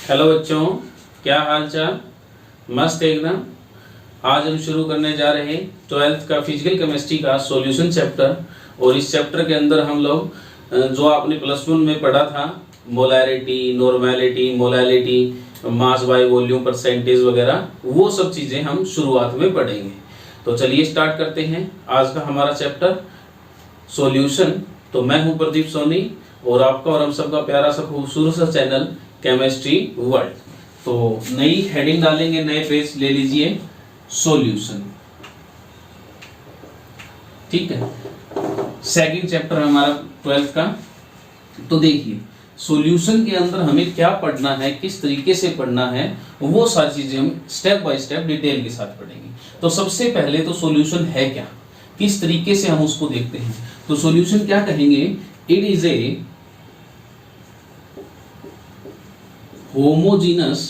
Hello बच्चों, क्या हाल चाल। मस्त एकदम। आज हम शुरू करने जा रहे हैं 12th का फिजिकल केमिस्ट्री का सॉल्यूशन चैप्टर। और इस चैप्टर के अंदर हम लोग जो आपने +1 में पढ़ा था, molarity, normality, molality, mass by volume, percentage वगैरह, वो सब चीज़ें हम शुरुआत में पढ़ेंगे। तो चलिए स्टार्ट करते हैं आज का हमारा चैप्टर सॉल्यूशन। तो मैं हूं प्रदीप सोनी और आपका और हम सबका प्यारा सा खूबसूरत सा चैनल केमिस्ट्री वर्ल्ड। तो नई हेडिंग डालेंगे, नए पेज ले लीजिए, सॉल्यूशन। ठीक है, सेकंड चैप्टर हमारा 12th का। तो देखिए सॉल्यूशन के अंदर हमें क्या पढ़ना है, किस तरीके से पढ़ना है, वो सारी चीजें हम स्टेप बाय स्टेप डिटेल के साथ पढ़ेंगे। तो सबसे पहले तो सॉल्यूशन है क्या, किस तरीके से हम उसको देखते हैं। तो सॉल्यूशन क्या कहेंगे, it is a homogeneous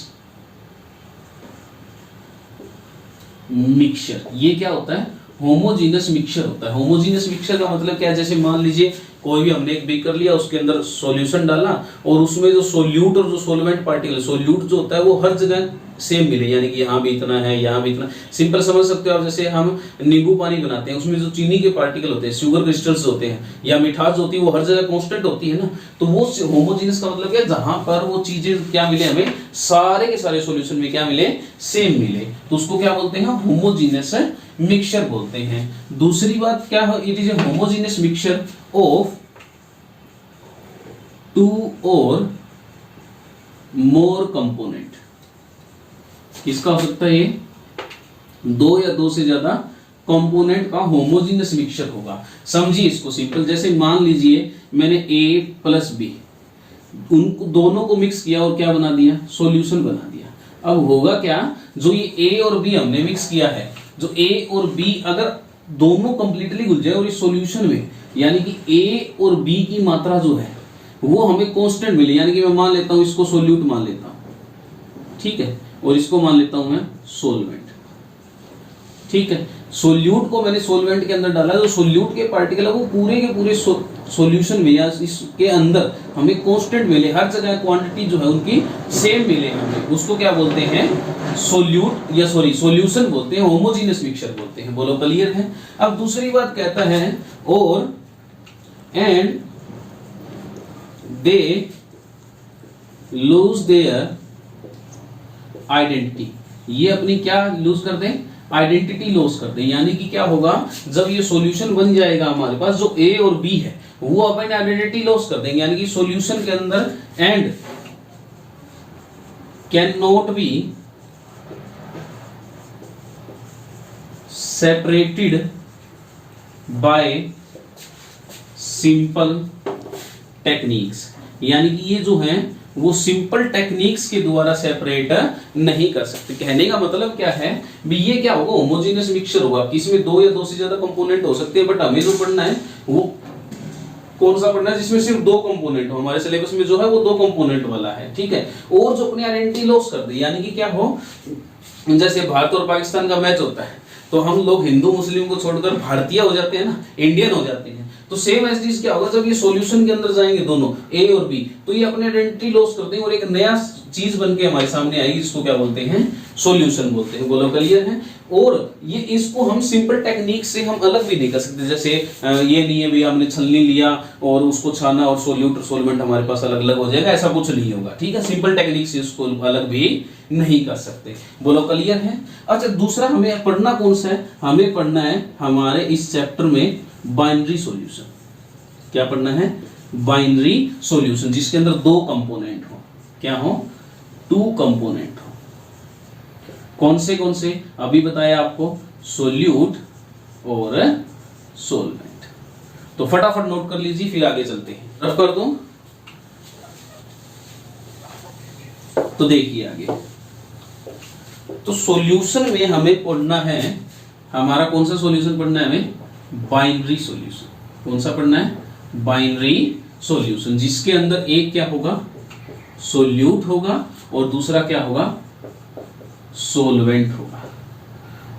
mixture. ये क्या होता है, होमोजीनस मिक्सचर होता है। होमोजीनस मिक्सचर का मतलब क्या है, जैसे मान लीजिए कोई भी हमने एक बीकर लिया, उसके अंदर सॉल्यूशन डाला और उसमें जो सोल्यूट और जो सोलवेंट पार्टिकल, सोल्यूट जो होता है वो हर जगह सेम मिले, यानी कि यहाँ भी इतना है, यहाँ भी इतना। सिंपल समझ सकते हो आप, जैसे हम नींबू पानी बनाते हैं, उसमें जो चीनी के पार्टिकल होते हैं, शुगर क्रिस्टल्स होते हैं, या मिठास होती है, वो हर जगह कांस्टेंट होती है ना। तो वो होमोजीनस का मतलब क्या, जहां पर वो चीजें क्या मिले, हमें सारे के सारे सॉल्यूशन में क्या मिले, सेम मिले, तो उसको क्या बोलते हैं, होमोजीनस मिक्सचर बोलते हैं। दूसरी बात क्या है, it is a homogeneous mixture of 2 और मोर कंपोनेंट। किसका हो सकता है, ये 2 या 2 से ज्यादा कंपोनेंट का होमोजीनस मिक्सचर होगा। समझिए इसको सिंपल, जैसे मान लीजिए मैंने A + B, उनको दोनों को मिक्स किया और क्या बना दिया, सॉल्यूशन बना दिया। अब होगा क्या, जो ये A और B हमने मिक्स किया है, जो A और B अगर दोनों कंप्लीटली घुल जाए और इस सॉल्यूशन में, यानी कि A और B की मात्रा जो है वो हमें कांस्टेंट मिले, यानी कि मैं मान लेता हूं इसको सोल्यूट मान लेता हूं, ठीक है, और इसको मान लेता हूं मैं सोलवेंट। ठीक है, सोल्यूट को मैंने सोलवेंट के अंदर डाला, जो सोल्यूट के पार्टिकल है वो पूरे के पूरे सॉल्यूशन में या इसके अंदर हमें कांस्टेंट मिले, हर जगह क्वांटिटी जो है उनकी सेम मिले हमें, उसको क्या बोलते हैं, सोल्यूट या सॉल्यूशन बोलते हैं, होमोजीनियस मिक्सचर बोलते हैं। बोलो क्लियर है। अब दूसरी बात कहता है, और and they lose their identity. ये अपनी क्या लूज कर दें, आइडेंटिटी लॉस कर दें। यानी कि क्या होगा, जब ये सॉल्यूशन बन जाएगा हमारे पास, जो A और B है वो अपनी आइडेंटिटी लॉस कर देंगे, यानी कि सॉल्यूशन के अंदर and can not be separated by simple techniques. यानी कि ये जो है वो सिंपल टेक्निक्स के द्वारा सेपरेट नहीं कर सकते। कहने का मतलब क्या है भी, ये क्या होगा, होमोजेनियस मिक्सचर होगा, इसमें 2 या 2 से ज्यादा कंपोनेंट हो सकते हैं, बट हमें जो पढ़ना है वो कौन सा पढ़ना है, जिसमें सिर्फ 2 कंपोनेंट हो। हमारे सिलेबस में जो है वो 2 कंपोनेंट वाला है, ठीक है। और जो अपनी आइडेंटिटी लॉस कर दे, यानी कि क्या हो, जैसे भारत और पाकिस्तान का मैच होता है तो हम लोग हिंदू मुस्लिम को छोड़कर भारतीय हो जाते हैं ना, इंडियन हो जाते हैं। तो सेम एज इट क्या होगा, जब ये सॉल्यूशन के अंदर जाएंगे दोनों A और B, तो ये अपने आइडेंटिटी लॉस करते हैं और एक नया चीज बन के हमारे सामने आएगी, जिसको क्या बोलते हैं, सॉल्यूशन बोलते हैं। बोलो क्लियर है। और ये इसको हम सिंपल टेक्निक से हम अलग भी नहीं कर सकते। जैसे ये नहीं है भी हमने छलनी लिया और उसको छाना और सोल्यूट और सोलवेंट हमारे पास अलग अलग हो जाएगा, ऐसा कुछ नहीं होगा, ठीक है। सिंपल टेक्निक से इसको अलग भी नहीं कर सकते। बोलो क्लियर है। अच्छा, दूसरा हमें पढ़ना कौन सा है, हमें पढ़ना है हमारे इस चैप्टर में बाइनरी सॉल्यूशन। क्या पढ़ना है, बाइनरी सॉल्यूशन, जिसके अंदर 2 कंपोनेंट हो। क्या हो, 2 कंपोनेंट हो। कौन से अभी बताया आपको, सोल्यूट और सोलवेंट। तो फटाफट नोट कर लीजिए, फिर आगे चलते हैं। रफ कर दूं तो देखिए आगे। तो सॉल्यूशन में हमें पढ़ना है, हमारा कौन सा सॉल्यूशन पढ़ना है, हमें बाइनरी सॉल्यूशन। कौन सा पढ़ना है, बाइनरी सॉल्यूशन, जिसके अंदर एक क्या होगा, सोल्यूट होगा और दूसरा क्या होगा, सोलवेंट होगा।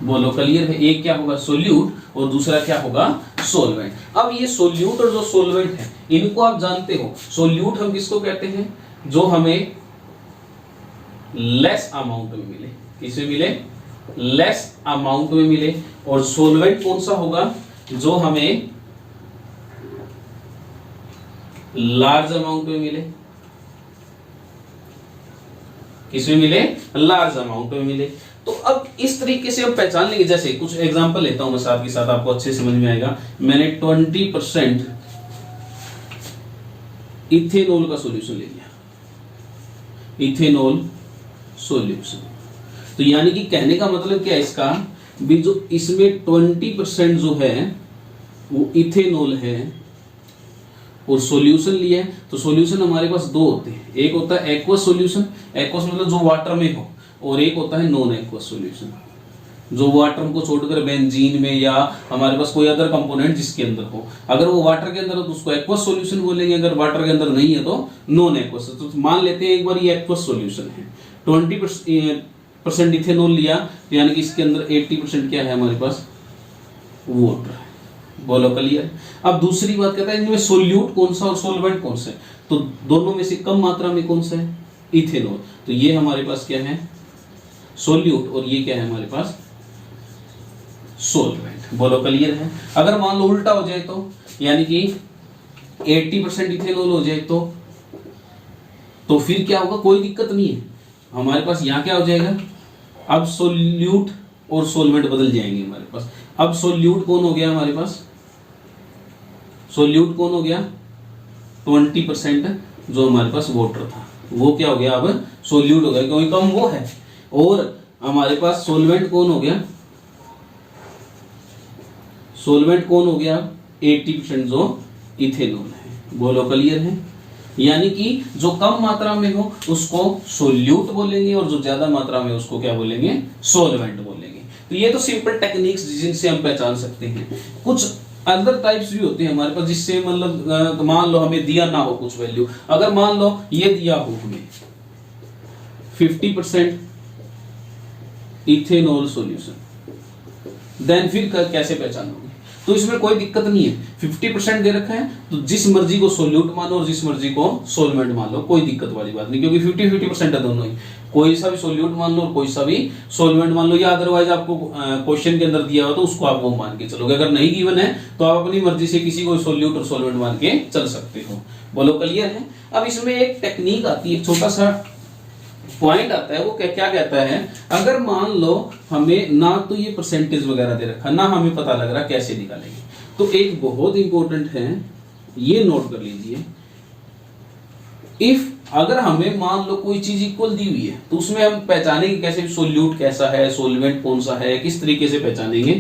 बोलो क्लियर है। एक क्या होगा, सोल्यूट, और दूसरा क्या होगा, सोलवेंट। अब ये सोल्यूट और जो सोलवेंट है, इनको आप जानते हो। सोल्यूट हम किसको कहते हैं, जो हमें लेस अमाउंट में मिले। किसमें मिले? लेस अमाउंट में मिले। और सोलवेंट कौन सा होगा? जो हमें लार्ज अमाउंट में मिले। किसमें मिले? लार्ज अमाउंट में मिले। तो अब इस तरीके से हम पहचान लेंगे। जैसे कुछ एग्जांपल लेता हूं मैं साथ के साथ, आपको अच्छे समझ में आएगा। मैंने 20% इथेनॉल का सॉल्यूशन ले लिया, इथेनॉल सॉल्यूशन। तो यानी कि कहने का मतलब क्या है इसका भी, जो इसमें 20% जो है वो इथेनॉल है और सॉल्यूशन लिया है। तो सॉल्यूशन हमारे पास दो होते हैं, एक होता है एक्वस सॉल्यूशन, एक्वस मतलब जो वाटर में हो, और एक होता है नॉन एक्वस सॉल्यूशन, जो वाटर को छोड़कर बेंजीन में या हमारे पास कोई अदर कंपोनेंट जिसके अंदर हो। अगर वो वाटर के अंदर हो तो उसको एक्वस सॉल्यूशन बोलेंगे, अगर वाटर के अंदर नहीं है तो नॉन एक्वस। तो मान लेते हैं एक बार ये एक्वस सॉल्यूशन है, 20% इथेनॉल लिया, तो यानी कि इसके अंदर 80% क्या है हमारे पास? वाटर है। बोलो क्लियर? अब दूसरी बात कहता है इनमें सोल्यूट कौन सा और सोलवेंट कौन सा है? तो दोनों में से कम मात्रा में कौन सा है? इथेनॉल। तो ये हमारे पास क्या है? सोल्यूट, और ये क्या है हमारे पास? सोलवेंट। बोलो क्लियर है? अगर मान लो उल्टा हो जाए तो, यानी कि 80% इथेनॉल हो जाए तो फिर क्या होगा? कोई दिक्कत नहीं है। हमारे पास यहां क्या हो जाएगा? अब सोल्यूट और सोलवेंट बदल जाएंगे हमारे पास। अब सोल्यूट कौन हो गया हमारे पास? सोल्यूट कौन हो गया? 20% जो हमारे पास वाटर था वो क्या हो गया? अब सोल्यूट हो गया, क्योंकि कम वो है। और हमारे पास सोलवेंट कौन हो गया? सोलवेंट कौन हो गया? 80% जो इथेनॉल है। बोलो क्लियर है? यानी कि जो कम मात्रा में हो उसको सोल्यूट बोलेंगे, और जो ज्यादा मात्रा में उसको क्या बोलेंगे? सोलवेंट बोलेंगे। तो ये तो सिंपल टेक्निक्स जिनसे हम पहचान सकते हैं। कुछ अदर टाइप्स भी होते हैं हमारे पास, जिससे मतलब मान लो हमें दिया ना हो कुछ वैल्यू, अगर मान लो ये दिया हो हमें 50% इथेनॉल सॉल्यूशन, देन फिर कैसे पहचानोगे? तो इसमें कोई दिक्कत नहीं है। 50% दे रखा है तो जिस मर्जी को सोल्यूट मान लो और जिस मर्जी को सोलवेंट मान लो, कोई दिक्कत वाली बात नहीं, क्योंकि 50-50% है दोनों ही। कोई सा भी सोल्यूट मान लो और कोई सा भी सोलवेंट मान लो, या अदरवाइज आपको क्वेश्चन के अंदर दिया हो तो उसको आप वो मान के चलोगे। अगर नहीं गिवन है तो आप अपनी मर्जी से किसी को सोल्यूट और सोलवेंट मान के चल सकते हो। बोलो क्लियर है? अब इसमें एक टेक्निक आती है, छोटा सा पॉइंट आता है, वो क्या कहता है, अगर मान लो हमें ना तो ये परसेंटेज वगैरह दे रखा, ना हमें पता लग रहा कैसे निकालेंगे, तो एक बहुत इंपॉर्टेंट है, ये नोट कर लीजिए। इफ अगर हमें मान लो कोई चीज इक्वल दी हुई है तो उसमें हम पहचानेंगे कैसे? सोल्यूट कैसा है, सोलवेंट कौन सा है, किस तरीके से पहचानेंगे?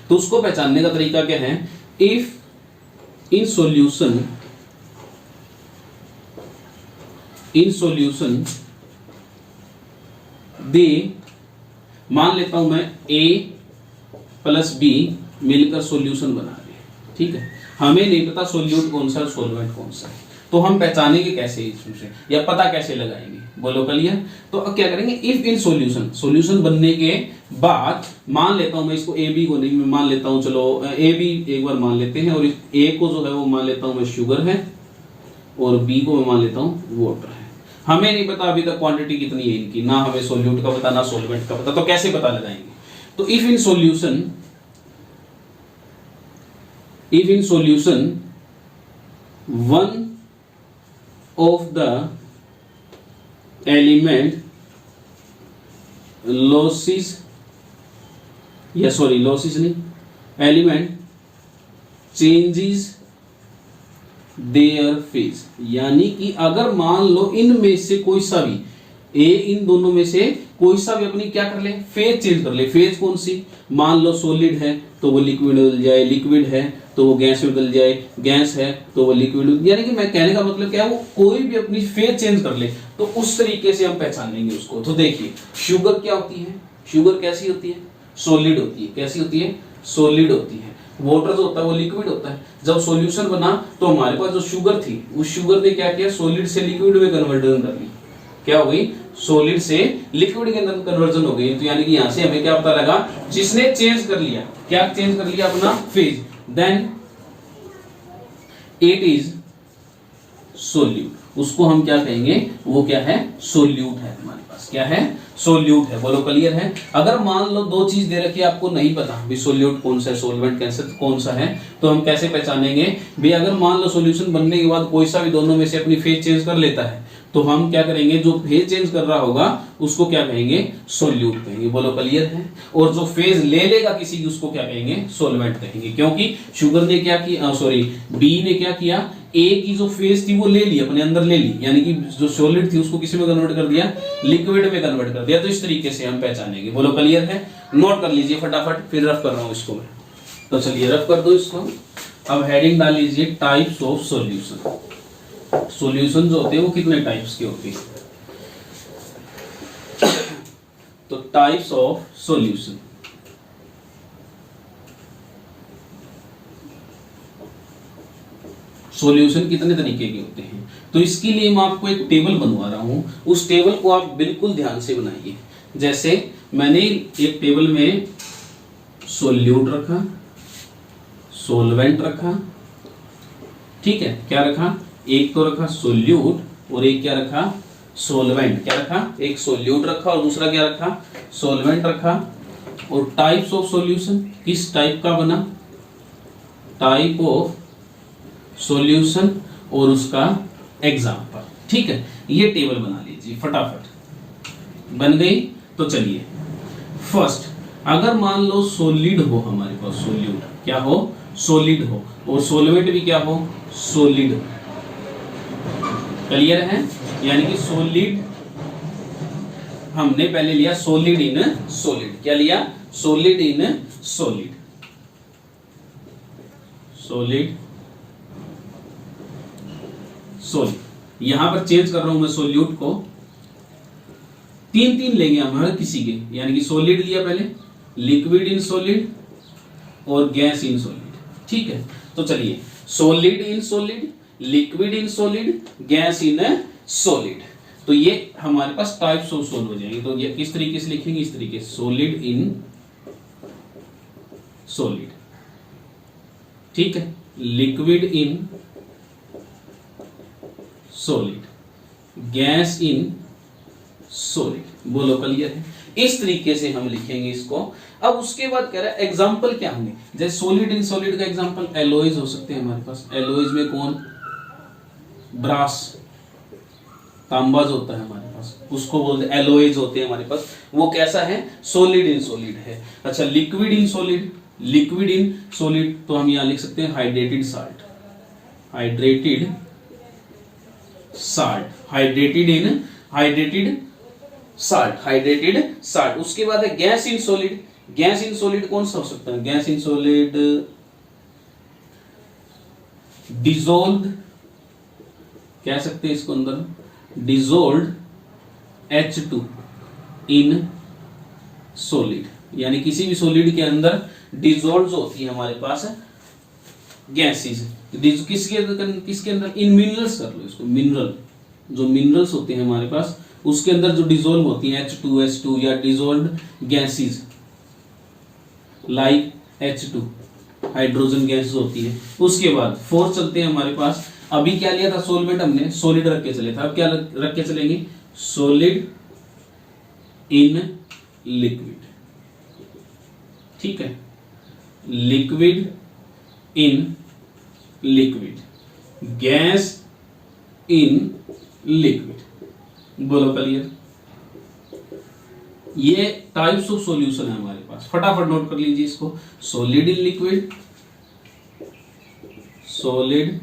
तो उसको पहचानने का तरीका क्या है? इफ इन सॉल्यूशन दे, मान लेता हूं मैं A प्लस B मिलकर सॉल्यूशन बना रहे, ठीक है। हमें नहीं पता सोल्यूट कौन सा, सोलवेंट कौन सा है, तो हम पहचानेंगे कैसे इसमें, या पता कैसे लगाएंगे? बोलो क्लियर? तो अब क्या करेंगे? इफ इन सॉल्यूशन बनने के बाद, मान लेता हूं मैं इसको A B को नहीं, मैं मान लेता हूं, चलो A B एक बार मान लेते हैं, और A को जो है वो मान लेता हूं मैं शुगर है, और B को मैं मान लेता हूं वाटर है। हमें नहीं पता अभी तक क्वांटिटी कितनी है इनकी, ना हमें सोल्यूट का पता ना सोलवेंट का पता, तो कैसे पता लगाएंगे? तो if in solution one of the element losses नहीं, एलिमेंट चेंजेस देयर फेज, यानी कि अगर मान लो इनमें से कोई सा भी, इन दोनों में से कोई सा भी अपनी क्या कर ले? फेज चेंज कर ले। फेज कौन सी? मान लो सॉलिड है तो वो लिक्विड में बदल जाए, लिक्विड है तो वो गैस में बदल जाए, गैस है तो वो लिक्विड, यानी कि मैं कहने का मतलब क्या है, वो कोई भी अपनी फेज चेंज कर ले, तो उस तरीके से हम पहचान लेंगे उसको। तो देखिए शुगर क्या होती है? शुगर कैसी होती है? सॉलिड होती है। कैसी होती है? सॉलिड होती है। वाटर जो होता है वो लिक्विड होता है। जब सॉल्यूशन बना तो हमारे पास जो शुगर थी, उस शुगर ने क्या किया? सॉलिड से लिक्विड में कन्वर्जन कर ली। क्या हो गई? सॉलिड से लिक्विड के अंदर कन्वर्जन हो गई। तो यानी कि यहां से हमें क्या पता लगा? जिसने चेंज कर लिया, क्या चेंज कर लिया? अपना phase, then it is solute. उसको हम क्या कहेंगे, वो क्या है, सोल्यूट है हमारे पास, क्या है, सोल्यूट है। बोलो क्लियर है। अगर मान लो दो चीज दे रखी है, आपको नहीं पता भी सोल्यूट कौन सा है, सोलवेंट कौन सा है, तो हम कैसे पहचानेंगे भी। अगर मान लो सॉल्यूशन बनने के बाद कोई सा भी दोनों में से अपनी फेज चेंज कर लेता है, तो हम क्या करेंगे, जो फेज चेंज कर रहा होगा उसको क्या कहेंगे, सोल्यूट कहेंगे। बोलो क्लियर है। और जो फेज ले लेगा किसी की, उसको क्या कहेंगे, सोलवेंट कहेंगे। क्योंकि शुगर ने क्या किया, सॉरी बी ने क्या किया, ए की जो फेज थी वो ले ली, अपने अंदर ले ली, यानी कि जो सॉलिड थी उसको किसी में कन्वर्ट कर दिया, लिक्विड में कन्वर्ट कर दिया। तो इस तरीके से हम पहचानेंगे। बोलो क्लियर है। नोट कर लीजिए फटाफट, फिर रफ कर रहा हूं इसको मैं। तो चलिए रफ कर दो इसको। अब हेडिंग डाल लीजिए, टाइप्स ऑफ सॉल्यूशन। सॉल्यूशन जो होते हैं वो कितने टाइप्स के होते हैं, तो टाइप्स ऑफ सॉल्यूशन। सॉल्यूशन कितने तरीके के होते हैं, तो इसके लिए मैं आपको एक टेबल बनवा रहा हूं। उस टेबल को आप बिल्कुल ध्यान से बनाइए। जैसे मैंने एक टेबल में सोल्यूट रखा, सोलवेंट रखा, ठीक है, क्या रखा, एक तो रखा सोल्यूट और एक क्या रखा, सोलवेंट। क्या रखा, एक सोल्यूट रखा और दूसरा क्या रखा, सोलवेंट रखा। और टाइप्स ऑफ सॉल्यूशन, किस टाइप का बना, टाइप ऑफ सॉल्यूशन और उसका एग्जांपल। ठीक है, ये टेबल बना लीजिए फटाफट। बन गई। तो चलिए फर्स्ट, अगर मान लो सॉलिड हो हमारे पास, सोल्यूट क्या हो, सॉलिड हो, और सोलवेंट भी क्या हो, सॉलिड। क्लियर है। यानी कि सॉलिड हमने पहले लिया, सॉलिड इन सॉलिड। क्या लिया, solid in solid, solid solid. यहां पर चेंज कर रहा हूं मैं सोल्यूट को, तीन तीन लेंगे हम हर किसी के। यानी कि सॉलिड लिया पहले, लिक्विड इन सॉलिड और गैस इन सॉलिड। ठीक है, तो चलिए solid in solid, liquid in solid, gas in solid. तो ये हमारे पास टाइप्स ऑफ सॉल्व हो जाएंगे। तो ये किस तरीके से लिखेंगे, इस तरीके, सॉलिड इन सॉलिड, ठीक है, liquid in solid, gas in solid. बोलो क्लियर है। इस तरीके से हम लिखेंगे इसको। अब उसके बाद कह रहा है एग्जांपल क्या होंगे, जैसे सॉलिड इन सॉलिड का एग्जांपल एलॉयज हो सकते हैं हमारे पास। एलॉयज में कौन, ब्रास, तांबा जो होता है हमारे पास, उसको बोलते हैं एलॉयज होते हैं हमारे पास। वो कैसा है, सॉलिड इन सॉलिड है। अच्छा, liquid in solid, liquid in solid तो हम यहां लिख सकते हैं hydrated salt, hydrated salt, hydrated in, hydrated salt, hydrated salt. उसके बाद है gas in solid. Gas in solid कौन सा हो सकता है, गैस इन सॉलिड डिजोल्व, कह सकते हैं इसको अंदर, डिजोल्व H2 इन सॉलिड। यानी किसी भी सॉलिड के अंदर डिजोल्व होती है हमारे पास गैसेस, किसके अंदर, इन मिनरल्स कर लो इसको, मिनरल, जो मिनरल्स होते हैं हमारे पास उसके अंदर जो डिजोल्व होती है H2SO2 या dissolved gases like H2, hydrogen gas होती है। उसके बाद फोर्थ चलते हैं हमारे पास, अभी क्या लिया था सोलवेंट हमने, सॉलिड रख के चले था, अब क्या रख के चलेंगे, सॉलिड इन लिक्विड। ठीक है, liquid in liquid, gas in liquid. बोलो क्लियर। ये टाइप्स ऑफ सॉल्यूशन है हमारे पास, फटाफट नोट कर लीजिए इसको। Solid in liquid, solid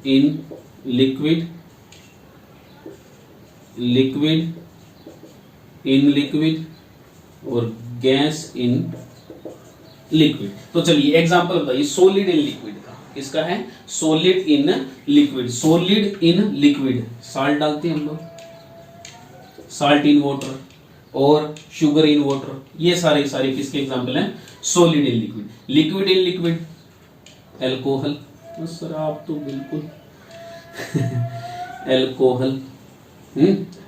in liquid, liquid in liquid और गैस इन लिक्विड। तो चलिए एग्जांपल बताइए सॉलिड इन लिक्विड का, किसका है, solid in liquid. Solid in liquid, salt डालते हैं हम लोग, साल्ट इन वाटर और शुगर इन वाटर, ये सारे किसके एग्जांपल हैं, solid in liquid. Liquid in liquid, alcohol, sir आप तो बिल्कुल एल्कोहल,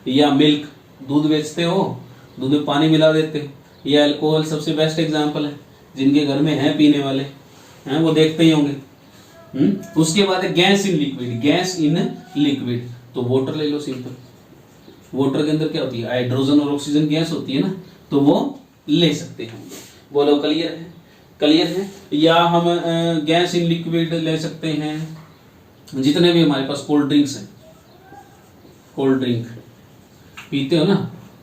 या मिल्क, दूध बेचते हो, दूध में पानी मिला देते हो, ये अल्कोहल सबसे बेस्ट एग्जांपल है। जिनके घर में है पीने वाले हैं वो देखते ही होंगे, उसके बाद है gas in liquid, gas in liquid, तो वाटर ले लो सिंपल। वाटर के अंदर क्या होती है, हाइड्रोजन और ऑक्सीजन गैस होती है ना, तो वो ले सकते हैं। बोलो क्लियर है, क्लियर है। या हम गैस इन लिक्विड ले सकते हैं, जितने भी हमारे पास कोल्ड ड्रिंक्स हैं, कोल्ड ड्रिंक पीते हो ना,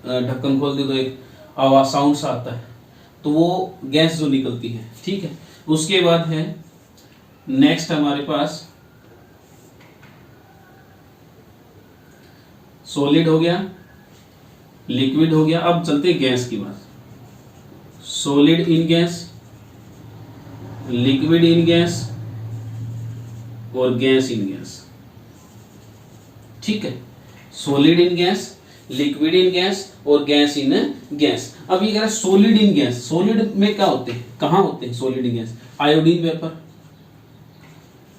ढक्कन खोल दे तो एक आवाज साउंड सा आता है, तो वो गैस जो निकलती है, ठीक है। उसके बाद है नेक्स्ट हमारे पास सॉलिड हो गया, लिक्विड हो गया। अब चलते हैं गैस की बात। Solid in gas, liquid in gas और गैस इन गैस, ठीक है। Solid in gas, liquid in gas और गैस इन गैस। अब ये कह रहा है सॉलिड इन गैस, सॉलिड में क्या होते हैं, कहां होते हैं solid in gas, iodine vapour,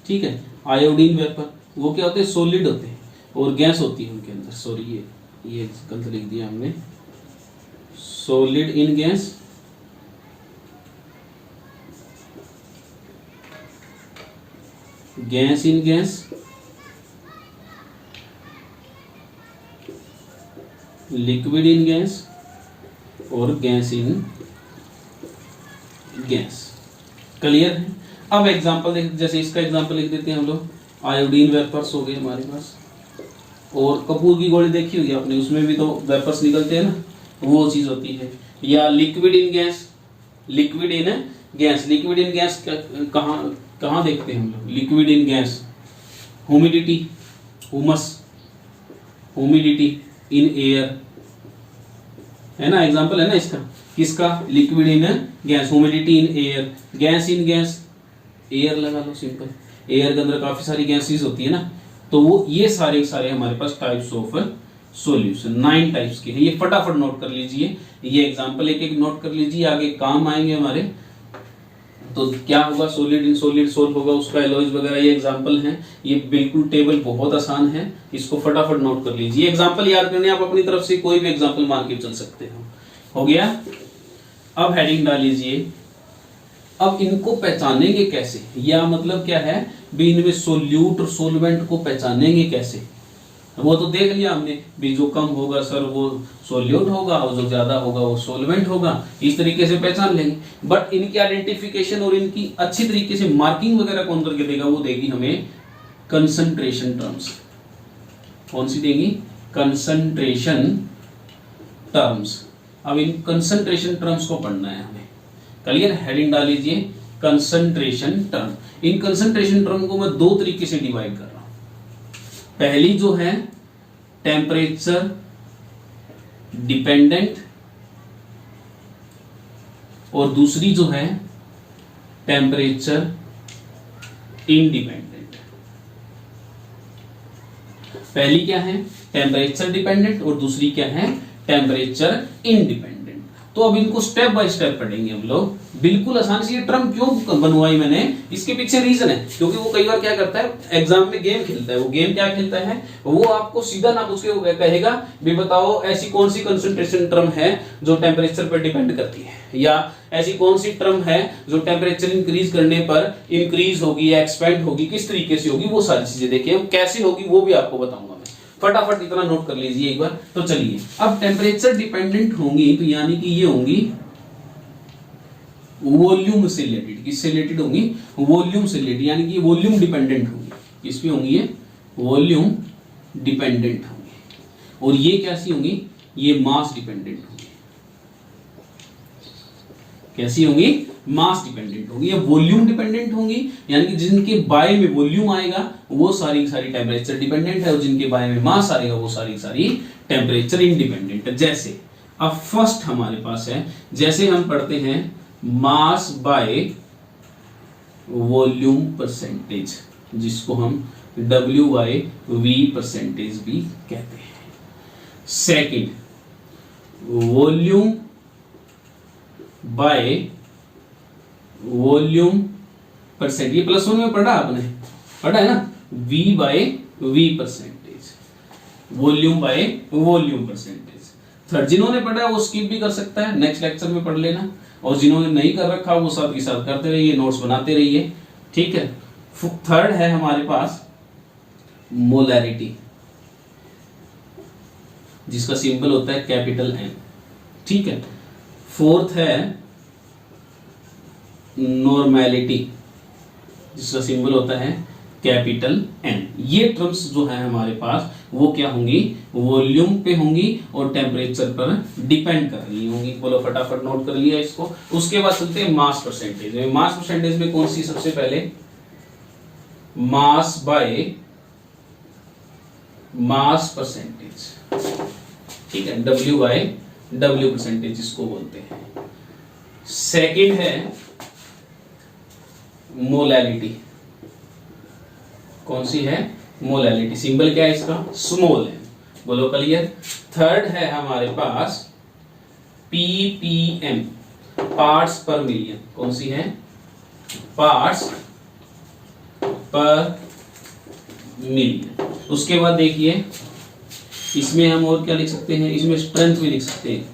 ठीक है। आयोडीन वेपर वो क्या होते हैं, सॉलिड होते हैं, और गैस होती है उनके अंदर। सॉरी ये गलत लिख दिया हमने, solid in gas, gas in gas, liquid in gas और गैस इन गैस। क्लियर है। अब एग्जांपल देख, जैसे इसका एग्जांपल लिख देते हैं हम लोग। आयोडीन वेपर्स हो गए हमारे पास, और कपूर की गोली देखी होगी आपने, उसमें भी तो वेपर्स निकलते हैं ना, वो चीज होती है। या liquid in gas, liquid in gas, liquid in gas कहाँ कहाँ देखते हैं हम लोग, liquid in gas, humidity, humus, humidity in air, है ना, एग्जांपल है ना इसका, किसका, liquid in gas, humidity in air, gas in gas, air लगा लो सिंपल, एयर के अंदर काफी सारी गैसेस होती है ना, तो वो ये सारे सारे हमारे पास टाइप्स ऑफ सॉल्यूशन 9 टाइप्स के हैं। ये फटाफट नोट कर लीजिए, ये एग्जांपल एक एक नोट कर लीजिए, आगे काम आएंगे हमारे। तो क्या होगा, सॉलिड इन सॉलिड सोल्व होगा, उसका एलॉयज वगैरह ये एग्जांपल हैं। ये बिल्कुल टेबल बहुत आसान है, इसको फटाफट नोट कर लीजिए। एग्जांपल याद करने आप अपनी तरफ से कोई भी एग्जांपल मान के चल सकते हो गया। अब हेडिंग डाल लीजिए। अब इनको पहचानेंगे कैसे, या मतलब क्या है भी, इनमें सोल्यूट और सोलवेंट को पहचानेंगे कैसे। वो तो देख लिया हमने भी, जो कम होगा सर वो सोल्यूट होगा और जो ज्यादा होगा वो सोलवेंट होगा, इस तरीके से पहचान लेंगे। बट इनकी आइडेंटिफिकेशन और इनकी अच्छी तरीके से मार्किंग वगैरह कौन करके देगा, वो देगी हमें कंसंट्रेशन टर्म्स। कौन सी देगी, कंसंट्रेशन टर्म्स। अब इन कंसंट्रेशन टर्म्स को पढ़ना है हमें। क्लियर, हेडिंग डाल लीजिए concentration term. In concentration term को मैं दो तरीके से डिवाइड कर रहा हूं। पहली जो है टेम्परेचर डिपेंडेंट, और दूसरी जो है टेम्परेचर इंडिपेंडेंट। पहली क्या है, टेम्परेचर डिपेंडेंट, और दूसरी क्या है, टेम्परेचर इंडिपेंडेंट। तो अब इनको स्टेप बाय स्टेप पढ़ेंगे हम लोग, बिल्कुल आसान से। ये टर्म क्यों बनवाई मैंने, इसके पीछे रीजन है, क्योंकि वो कई बार क्या करता है, एग्जाम में गेम खेलता है। वो गेम क्या खेलता है, वो आपको सीधा ना पूछ के कहेगा भी बताओ ऐसी कौन सी कंसंट्रेशन टर्म है जो टेम्परेचर पर डिपेंड करती है, या ऐसी कौन सी टर्म है जो टेम्परेचर इंक्रीज करने पर इंक्रीज होगी या एक्सपेंड होगी, किस तरीके से होगी, वो सारी चीजें देखिए। कैसे होगी वो भी आपको बताऊंगा। फटाफट इतना नोट कर लीजिए एक बार। तो चलिए, अब टेम्परेचर डिपेंडेंट होंगी तो यानी कि ये होंगी वॉल्यूम से रिलेटेड। किससे रिलेटेड होंगी, वॉल्यूम से रिलेटेड, यानी कि वॉल्यूम डिपेंडेंट होंगी। किस पे होंगी ये, वॉल्यूम डिपेंडेंट होंगी। और ये कैसी होंगी, ये मास डिपेंडेंट होंगी। कैसी होंगी, मास डिपेंडेंट होंगी या वॉल्यूम डिपेंडेंट होंगी, यानी कि जिनके बाय में वॉल्यूम आएगा वो सारी सारी टेम्परेचर डिपेंडेंट है, और जिनके बाय में मास आएगा वो सारी सारी टेम्परेचर इंडिपेंडेंट है। जैसे अब फर्स्ट हमारे पास है, जैसे हम पढ़ते हैं मास बाय वॉल्यूम परसेंटेज, जिसको हम W/V परसेंटेज भी कहते हैं। Second, volume by volume percent, ये +1 में पढ़ा आपने, पढ़ा है ना, V/V percentage, volume by volume percentage. Third, जिन्होंने पढ़ा है वो स्किप भी कर सकता है, नेक्स्ट लेक्चर में पढ़ लेना, और जिन्होंने नहीं कर रखा वो साथ के साथ करते रहिए, नोट्स बनाते रहिए, ठीक है। थर्ड है हमारे पास मोलैरिटी, जिसका सिंबल होता है कैपिटल एन। ठीक है। फोर्थ है नॉर्मेलिटी, जिसका सिंबल होता है कैपिटल एन। ये टर्म्स जो है हमारे पास वो क्या होंगी, वॉल्यूम पे होंगी और टेम्परेचर पर डिपेंड कर रही होंगी। बोलो फटाफट नोट कर लिया इसको। उसके बाद चलते हैं मास परसेंटेज में। मास परसेंटेज में कौन सी सबसे पहले, मास बाय मास परसेंटेज। ठीक है, W बाय W परसेंटेज इसको बोलते हैं। सेकंड है मोलैलिटी। कौन सी है, मोलैलिटी। सिंबल क्या है इसका, स्मॉल है। बोलो क्लियर। थर्ड है हमारे पास ppm, पार्ट्स पर मिलियन। कौन सी है, पार्ट्स पर मिलियन। उसके बाद देखिए इसमें हम और क्या लिख सकते हैं, इसमें स्ट्रेंथ भी लिख सकते हैं।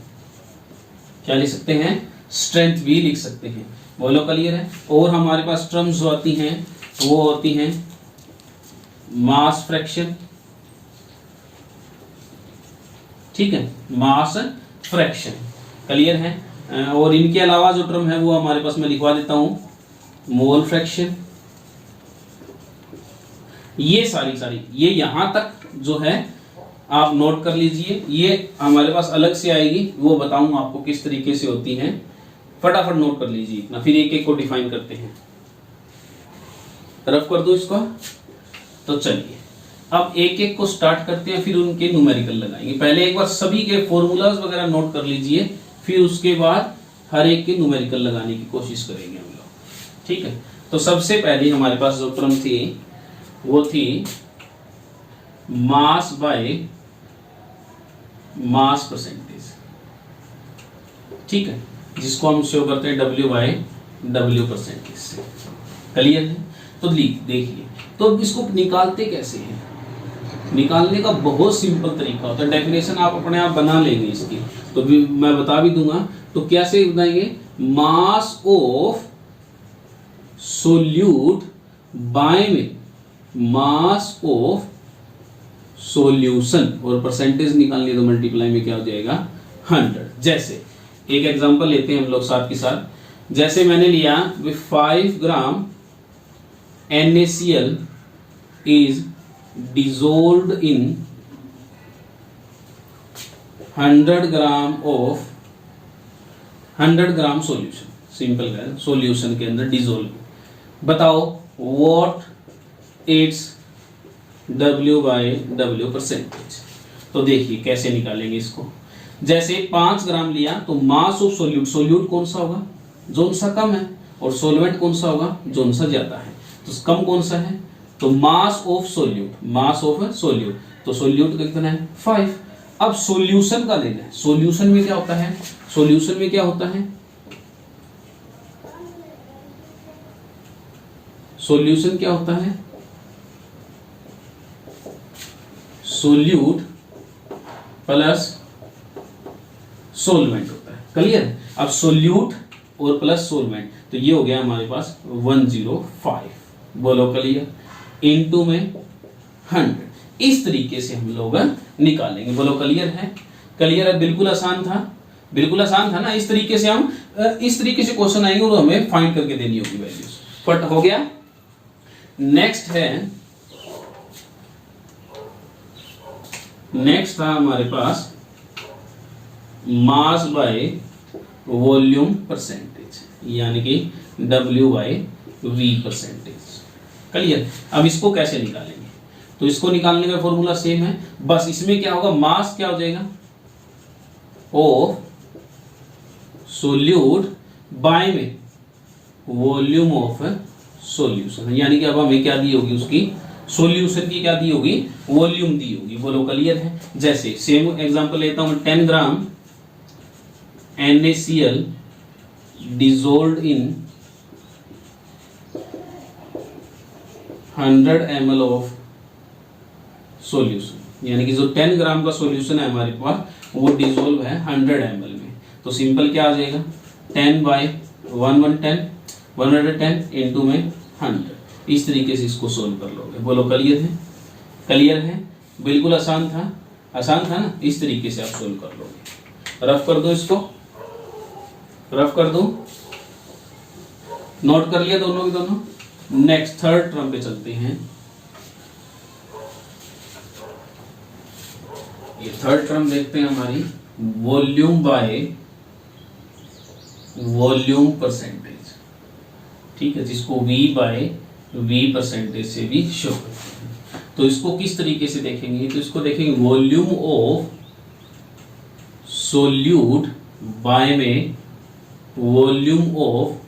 क्या लिख सकते हैं, स्ट्रेंथ भी लिख सकते हैं। बोलो क्लियर है। और हमारे पास टर्म्स जो आती हैं वो होती हैं मास फ्रैक्शन। ठीक है, मास फ्रैक्शन। क्लियर है। और इनके अलावा जो टर्म है वो हमारे पास मैं लिखवा देता हूं, मोल फ्रैक्शन। ये सारी ये यहां तक जो है आप नोट कर लीजिए। ये हमारे पास अलग से आएगी, वो बताऊंगा आपको किस तरीके से होती हैं। फटाफट नोट कर लीजिए इतना, फिर एक एक को डिफाइन करते हैं। रफ कर दो इसको। तो चलिए अब एक एक को स्टार्ट करते हैं, फिर उनके न्यूमेरिकल लगाएंगे। पहले एक बार सभी के फॉर्मूलाज वगैरह नोट कर लीजिए, फिर उसके बाद हर एक के न्यूमेरिकल लगाने की कोशिश करेंगे हम लोग। ठीक है। तो सबसे पहले हमारे पास जो टर्म थी वो थी मास बाय मास परसेंटेज। ठीक है, जिसको हम शो करते हैं W बाय W परसेंटेज से। क्लियर है। तो देखिए, तो इसको निकालते कैसे हैं, निकालने का बहुत सिंपल तरीका होता है। डेफिनेशन आप अपने आप बना लेंगे इसकी, तो भी मैं बता भी दूंगा। तो कैसे बताएंगे, मास ऑफ सोल्यूट बाय में मास ऑफ सॉल्यूशन, और परसेंटेज निकालनी है तो मल्टीप्लाई में क्या हो जाएगा, 100। जैसे एक एग्जांपल लेते हैं हम लोग साथ के साथ। जैसे मैंने लिया 5 gram NaCl is dissolved in 100 gram solution. Simple है, सॉल्यूशन के अंदर डिसोल्व। बताओ what it's W by W percentage. तो देखिए कैसे निकालेंगे इसको। जैसे 5 ग्राम लिया तो मास ऑफ सोल्यूट, सोल्यूट कौन सा होगा, जोन सा कम है, और सोलवेंट कौन सा होगा, जोन सा ज्यादा है। तो कम कौन सा है, तो mass of solute, mass of solute. तो सोल्यूट कितना है, 5। अब सॉल्यूशन का लेना है। सॉल्यूशन में क्या होता है, सॉल्यूशन में क्या होता है, सॉल्यूशन क्या होता है, सोल्यूट प्लस सोलवेंट होता है। क्लियर। अब सोल्यूट और प्लस सोलवेंट, तो ये हो गया हमारे पास 105। बोलो क्लियर। इनटू में 100। इस तरीके से हम लोग निकालेंगे। बोलो क्लियर है। क्लियर है। बिल्कुल आसान था, बिल्कुल आसान था ना। इस तरीके से हम इस तरीके से क्वेश्चन आएंगे और हमें फाइंड करके देनी होगी वैल्यूज। फट हो गया। नेक्स्ट है, नेक्स्ट था हमारे पास मास बाय वॉल्यूम परसेंटेज, यानी कि W by V percentage. Clear. अब इसको कैसे निकालेंगे, तो इसको निकालने का फॉर्मूला सेम है, बस इसमें क्या होगा, मास क्या हो जाएगा, ऑफ सोल्यूट बाय में वॉल्यूम ऑफ सॉल्यूशन। यानी कि अब हमें क्या दी होगी, उसकी सॉल्यूशन की क्या दी होगी, वॉल्यूम दी होगी। बोलो क्लियर है। जैसे सेम एग्जांपल लेता हूं, 10 ग्राम NaCl dissolved in 100 ml of solution. यानी कि जो 10 ग्राम का सॉल्यूशन है हमारे पास वो डिसोल्व है 100 ml में। तो सिंपल क्या आ जाएगा, 10 बाय 110 इंटू में 100। इस तरीके से इसको सोल्व कर लोगे। बोलो क्लियर है? क्लियर है? बिल्कुल आसान था, आसान था ना। इस तरीके से आप सोल्व कर लोगे। रफ कर दो इसको, रफ कर दो, नोट कर लिया दोनों के दोनों। नेक्स्ट थर्ड टर्म पे चलते हैं। ये थर्ड टर्म देखते हैं हमारी, वॉल्यूम बाय वॉल्यूम परसेंटेज, ठीक है, जिसको V बाय V परसेंटेज से भी शो करते हैं। तो इसको किस तरीके से देखेंगे? तो इसको देखेंगे वॉल्यूम ऑफ सोल्यूट बाय में वॉल्यूम ऑफ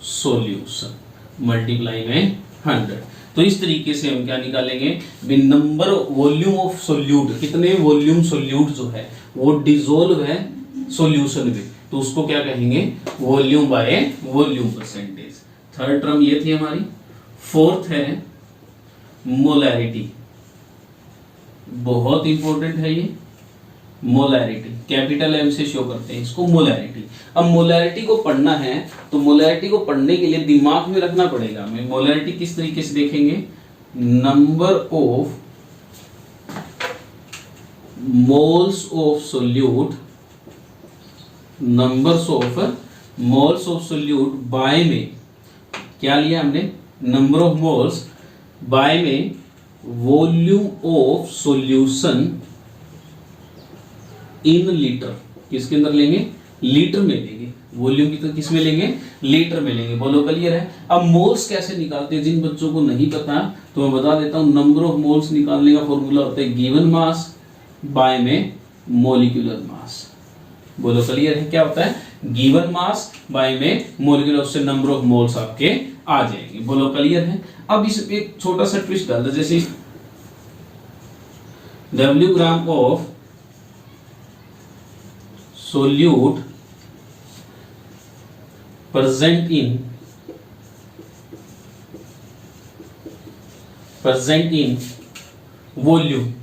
सॉल्यूशन मल्टीप्लाई में 100। तो इस तरीके से हम क्या निकालेंगे? नंबर वॉल्यूम ऑफ सोल्यूट, कितने वॉल्यूम सोल्यूट जो है वो डिसोल्व है सॉल्यूशन में, तो उसको क्या कहेंगे? Volume by volume percentage. Third term ये थी हमारी। फोर्थ है मोलैरिटी, बहुत इंपॉर्टेंट है ये मोलैरिटी, कैपिटल एम से शो करते हैं इसको मोलैरिटी। अब मोलैरिटी को पढ़ना है तो मोलैरिटी को पढ़ने के लिए दिमाग में रखना पड़ेगा हमें। मोलैरिटी किस तरीके से देखेंगे? Number of moles of solute, numbers of moles of solute by में क्या लिया हमने? नंबर ऑफ मोल्स बाय में volume of solution in litre. किसके अंदर लेंगे? लीटर में लेंगे। वॉल्यूम की तो किस में लेंगे? लीटर में लेंगे। बोलो क्लियर है? अब मोल्स कैसे निकालते हैं? जिन बच्चों को नहीं पता तो मैं बता देता हूं। नंबर ऑफ मोल्स निकालने का फॉर्मूला होता है गिवन मास बाय में मॉलिक्यूलर मास। बोलो क्लियर है? क्या होता है? गिवन मास बाय में मॉलिक्यूलर, से नंबर ऑफ मोल्स आपके आ जाएंगे। बोलो क्लियर है? अब इस एक छोटा सा ट्विस्ट डाल दो, जैसे W gram of solute present in volume,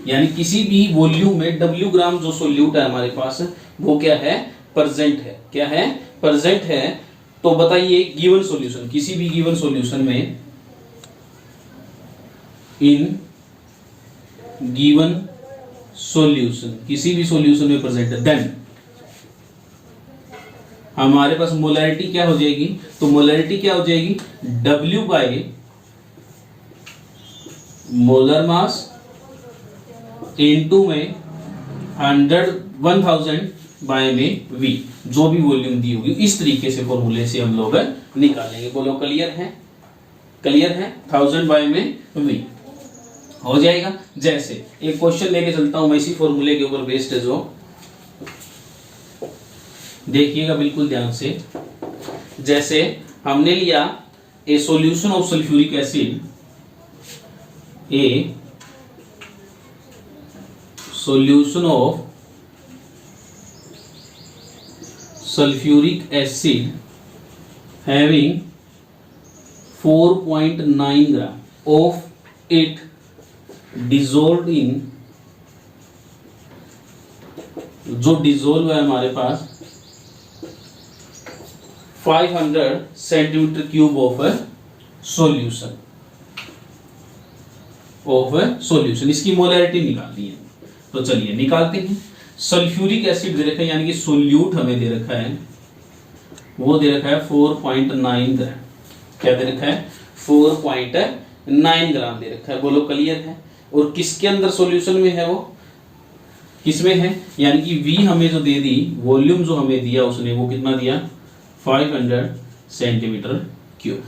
यानी किसी भी वॉल्यूम में W ग्राम जो सोल्यूट है हमारे पास वो क्या है? प्रेजेंट है। क्या है? प्रेजेंट है। तो बताइए गिवन सॉल्यूशन, किसी भी गिवन सॉल्यूशन में, इन गिवन सॉल्यूशन, किसी भी सॉल्यूशन में प्रेजेंट है, देन हमारे पास मोलैरिटी क्या हो जाएगी? तो मोलैरिटी क्या हो जाएगी? W by molar mass into में 1000 बाय में V, जो भी वॉल्यूम दी होगी। इस तरीके से फॉर्मूले से हम लोग निकालेंगे। बोलो क्लियर है? क्लियर है? 1000 बाय में V हो जाएगा। जैसे एक क्वेश्चन लेके चलता हूं मैं इसी फॉर्मूले के ऊपर बेस्ड है, जो देखिएगा बिल्कुल ध्यान से। जैसे हमने लिया ए solution of sulphuric acid, A solution of sulphuric acid having 4.9 gram of it dissolved इन, जो डिसॉल्व है हमारे पास 500 सेंटीमीटर क्यूब ऑफ सॉल्यूशन, इसकी मोलैरिटी निकालनी है। तो चलिए निकालते हैं। सल्फ्यूरिक एसिड दे रखा है, यानी कि सोल्यूट हमें दे रखा है, वो दे रखा है 4.9 ग्राम। क्या दे रखा है? 4.9 ग्राम दे रखा है। बोलो क्लियर है? और किसके अंदर सॉल्यूशन में है? वो किसमें है? यानी कि V हमें जो दे दी, वॉल्यूम जो हमें दिया उसने, वो कितना दिया? 500 सेंटीमीटर क्यूब।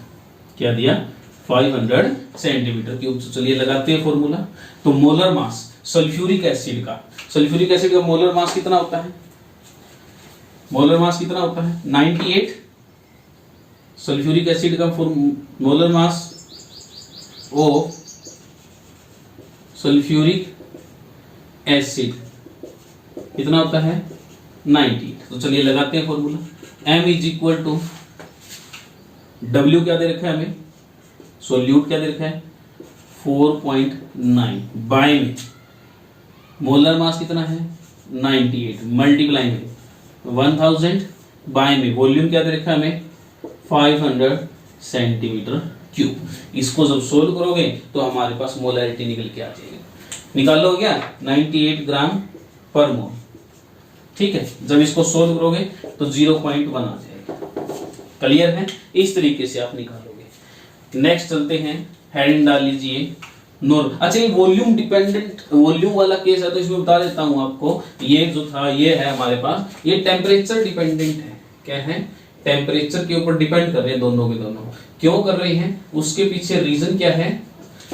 क्या दिया? 500 सेंटीमीटर क्यूब। तो चलिए लगाते हैं फॉर्मूला। तो मोलर मास सल्फ्यूरिक एसिड का, मोलर मास कितना होता है? मोलर मास कितना होता है? 98। सल्फ्यूरिक एसिड का molar mass of sulphuric acid कितना होता है? 90। तो चलिए लगाते हैं formula. M is equal to W क्या दे रखा है हमें? सोल्यूट क्या दे रखा है? 4.9 बाय में मोलर मास कितना है? 98 मल्टीप्लाई में 1000 बाय में वॉल्यूम क्या दे रखा है हमें? 500 सेंटीमीटर क्यूब। इसको जब सोल्व करोगे तो हमारे पास मोलैरिटी निकल के आ जाएगी। निकाल लो क्या 98 ग्राम पर मोल। ठीक है, जब इसको सोल्व करोगे तो 0.1 आ जाएगा। क्लियर है, इस तरीके से आप निकालोगे। नेक्स्ट चलते हैं, हेडिंग डाल लीजिए नॉर्म। अच्छा, ये वॉल्यूम डिपेंडेंट वॉल्यूम वाला केस है तो इसमें बता देता हूं आपको, ये जो था ये है हमारे पास, ये टेम्परेचर डिपेंडेंट है। क्या है, टेम्परेचर के ऊपर डिपेंड कर रहे हैं दोनों के दोनों। क्यों कर रहे हैं, उसके पीछे रीजन क्या है,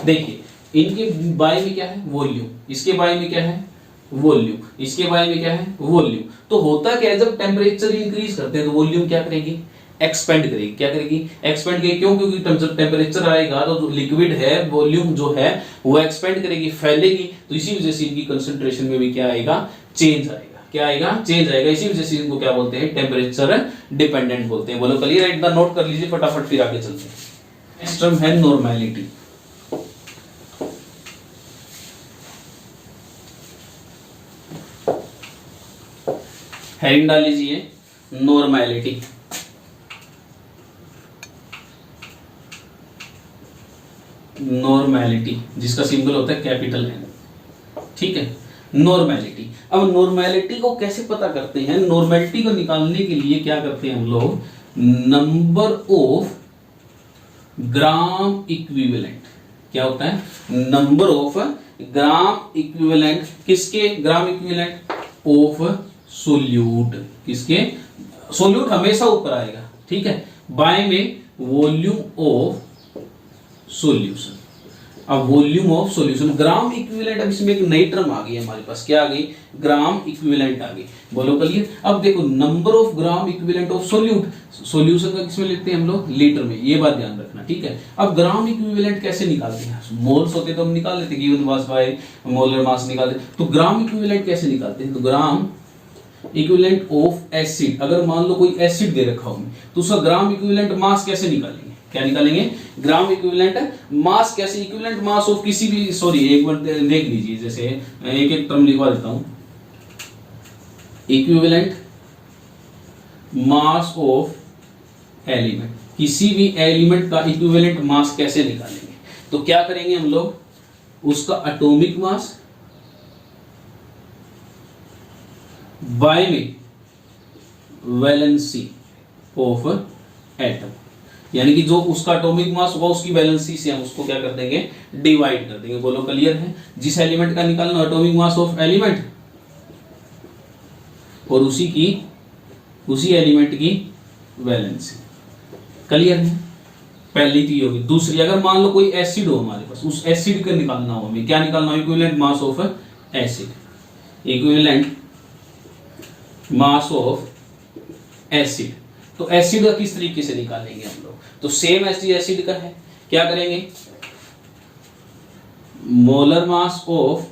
देखिए इनके बाय में क्या है वॉल्यूम, इसके बाय में क्या है वॉल्यूम, इसके बारे में क्या है वॉल्यूम। तो होता क्या है, जब टेम्परेचर इंक्रीज करते हैं तो वॉल्यूम क्या करेगी, एक्सपेंड करेगी। क्या करेगी, एक्सपेंड करेगी। क्यों, क्योंकि जब टेम्परेचर आएगा तो जो लिक्विड है वॉल्यूम जो है वो एक्सपेंड करेगी, फैलेगी। तो इसी वजह से इनकी कंसंट्रेशन में भी क्या आएगा, चेंज आएगा। क्या आएगा, चेंज आएगा। इसी वजह से इनको क्या बोलते हैं, टेम्परेचर डिपेंडेंट बोलते हैं। बोलो क्लियर, इतना नोट कर लीजिए फटाफट, फिर आगे चलते हैं। नेक्स्ट टर्म है नॉर्मैलिटी। हेडिंग डाल लीजिए नॉर्मैलिटी। नॉर्मैलिटी जिसका सिंबल होता है कैपिटल एन। ठीक है, नॉर्मैलिटी। अब नॉर्मैलिटी को कैसे पता करते हैं, नॉर्मैलिटी को निकालने के लिए क्या करते हैं हम लोग, नंबर ऑफ ग्राम इक्विवेलेंट। क्या होता है, नंबर ऑफ ग्राम इक्विवेलेंट। किसके, ग्राम इक्विवेलेंट ऑफ सोल्यूट। किसके, सोल्यूट हमेशा ऊपर आएगा। ठीक है, बाय में वॉल्यूम ऑफ सॉल्यूशन। अब volume of solution, gram equivalent. अब इसमें एक नई टर्म आ गई हमारे पास, क्या आ गई, ग्राम इक्विवेलेंट आ गई। बोलो क्लियर। अब देखो number of gram equivalent of solute, solution का किसमें लिखते हैं हम लोग, लीटर में। ये बात ध्यान रखना। ठीक है, अब ग्राम इक्विवेलेंट कैसे निकालते हैं, मोल्स होते तो हम निकाल लेते, given mass by molar mass निकालते। तो ग्राम इक्विवेलेंट कैसे निकालते हैं, तो ग्राम इक्विवेलेंट ऑफ एसिड। अगर मान लो कोई एसिड दे रखा हो तो उसका ग्राम इक्विवेलेंट मास कैसे निकालेंगे, क्या निकालेंगे, ग्राम इक्विवेलेंट मास कैसे, इक्विवेलेंट मास ऑफ किसी भी, सॉरी एक बार देख लीजिए, जैसे एक एक टर्म लिखवा देता हूं, इक्विवेलेंट मास ऑफ एलिमेंट। किसी भी एलिमेंट का इक्विवेलेंट मास कैसे निकालेंगे, तो क्या करेंगे हम लोग, उसका एटॉमिक मास बाय में वैलेंसी ऑफ एटम, यानी कि जो उसका एटॉमिक मास होगा उसकी वैलेंसी से हम उसको क्या कर देंगे, डिवाइड कर देंगे। बोलो क्लियर है। जिस एलिमेंट का निकालना एटॉमिक मास ऑफ एलिमेंट और उसी एलिमेंट की वैलेंसी। क्लियर है, पहली चीज होगी। दूसरी, अगर मान लो कोई एसिड हो हमारे पास, उस एसिड का निकालना हो हमें, क्या निकालना हो, equivalent mass of acid. Equivalent mass of acid. तो एसिड का किस तरीके से निकालेंगे हम लोग, तो सेम एसिड का है, क्या करेंगे, molar mass of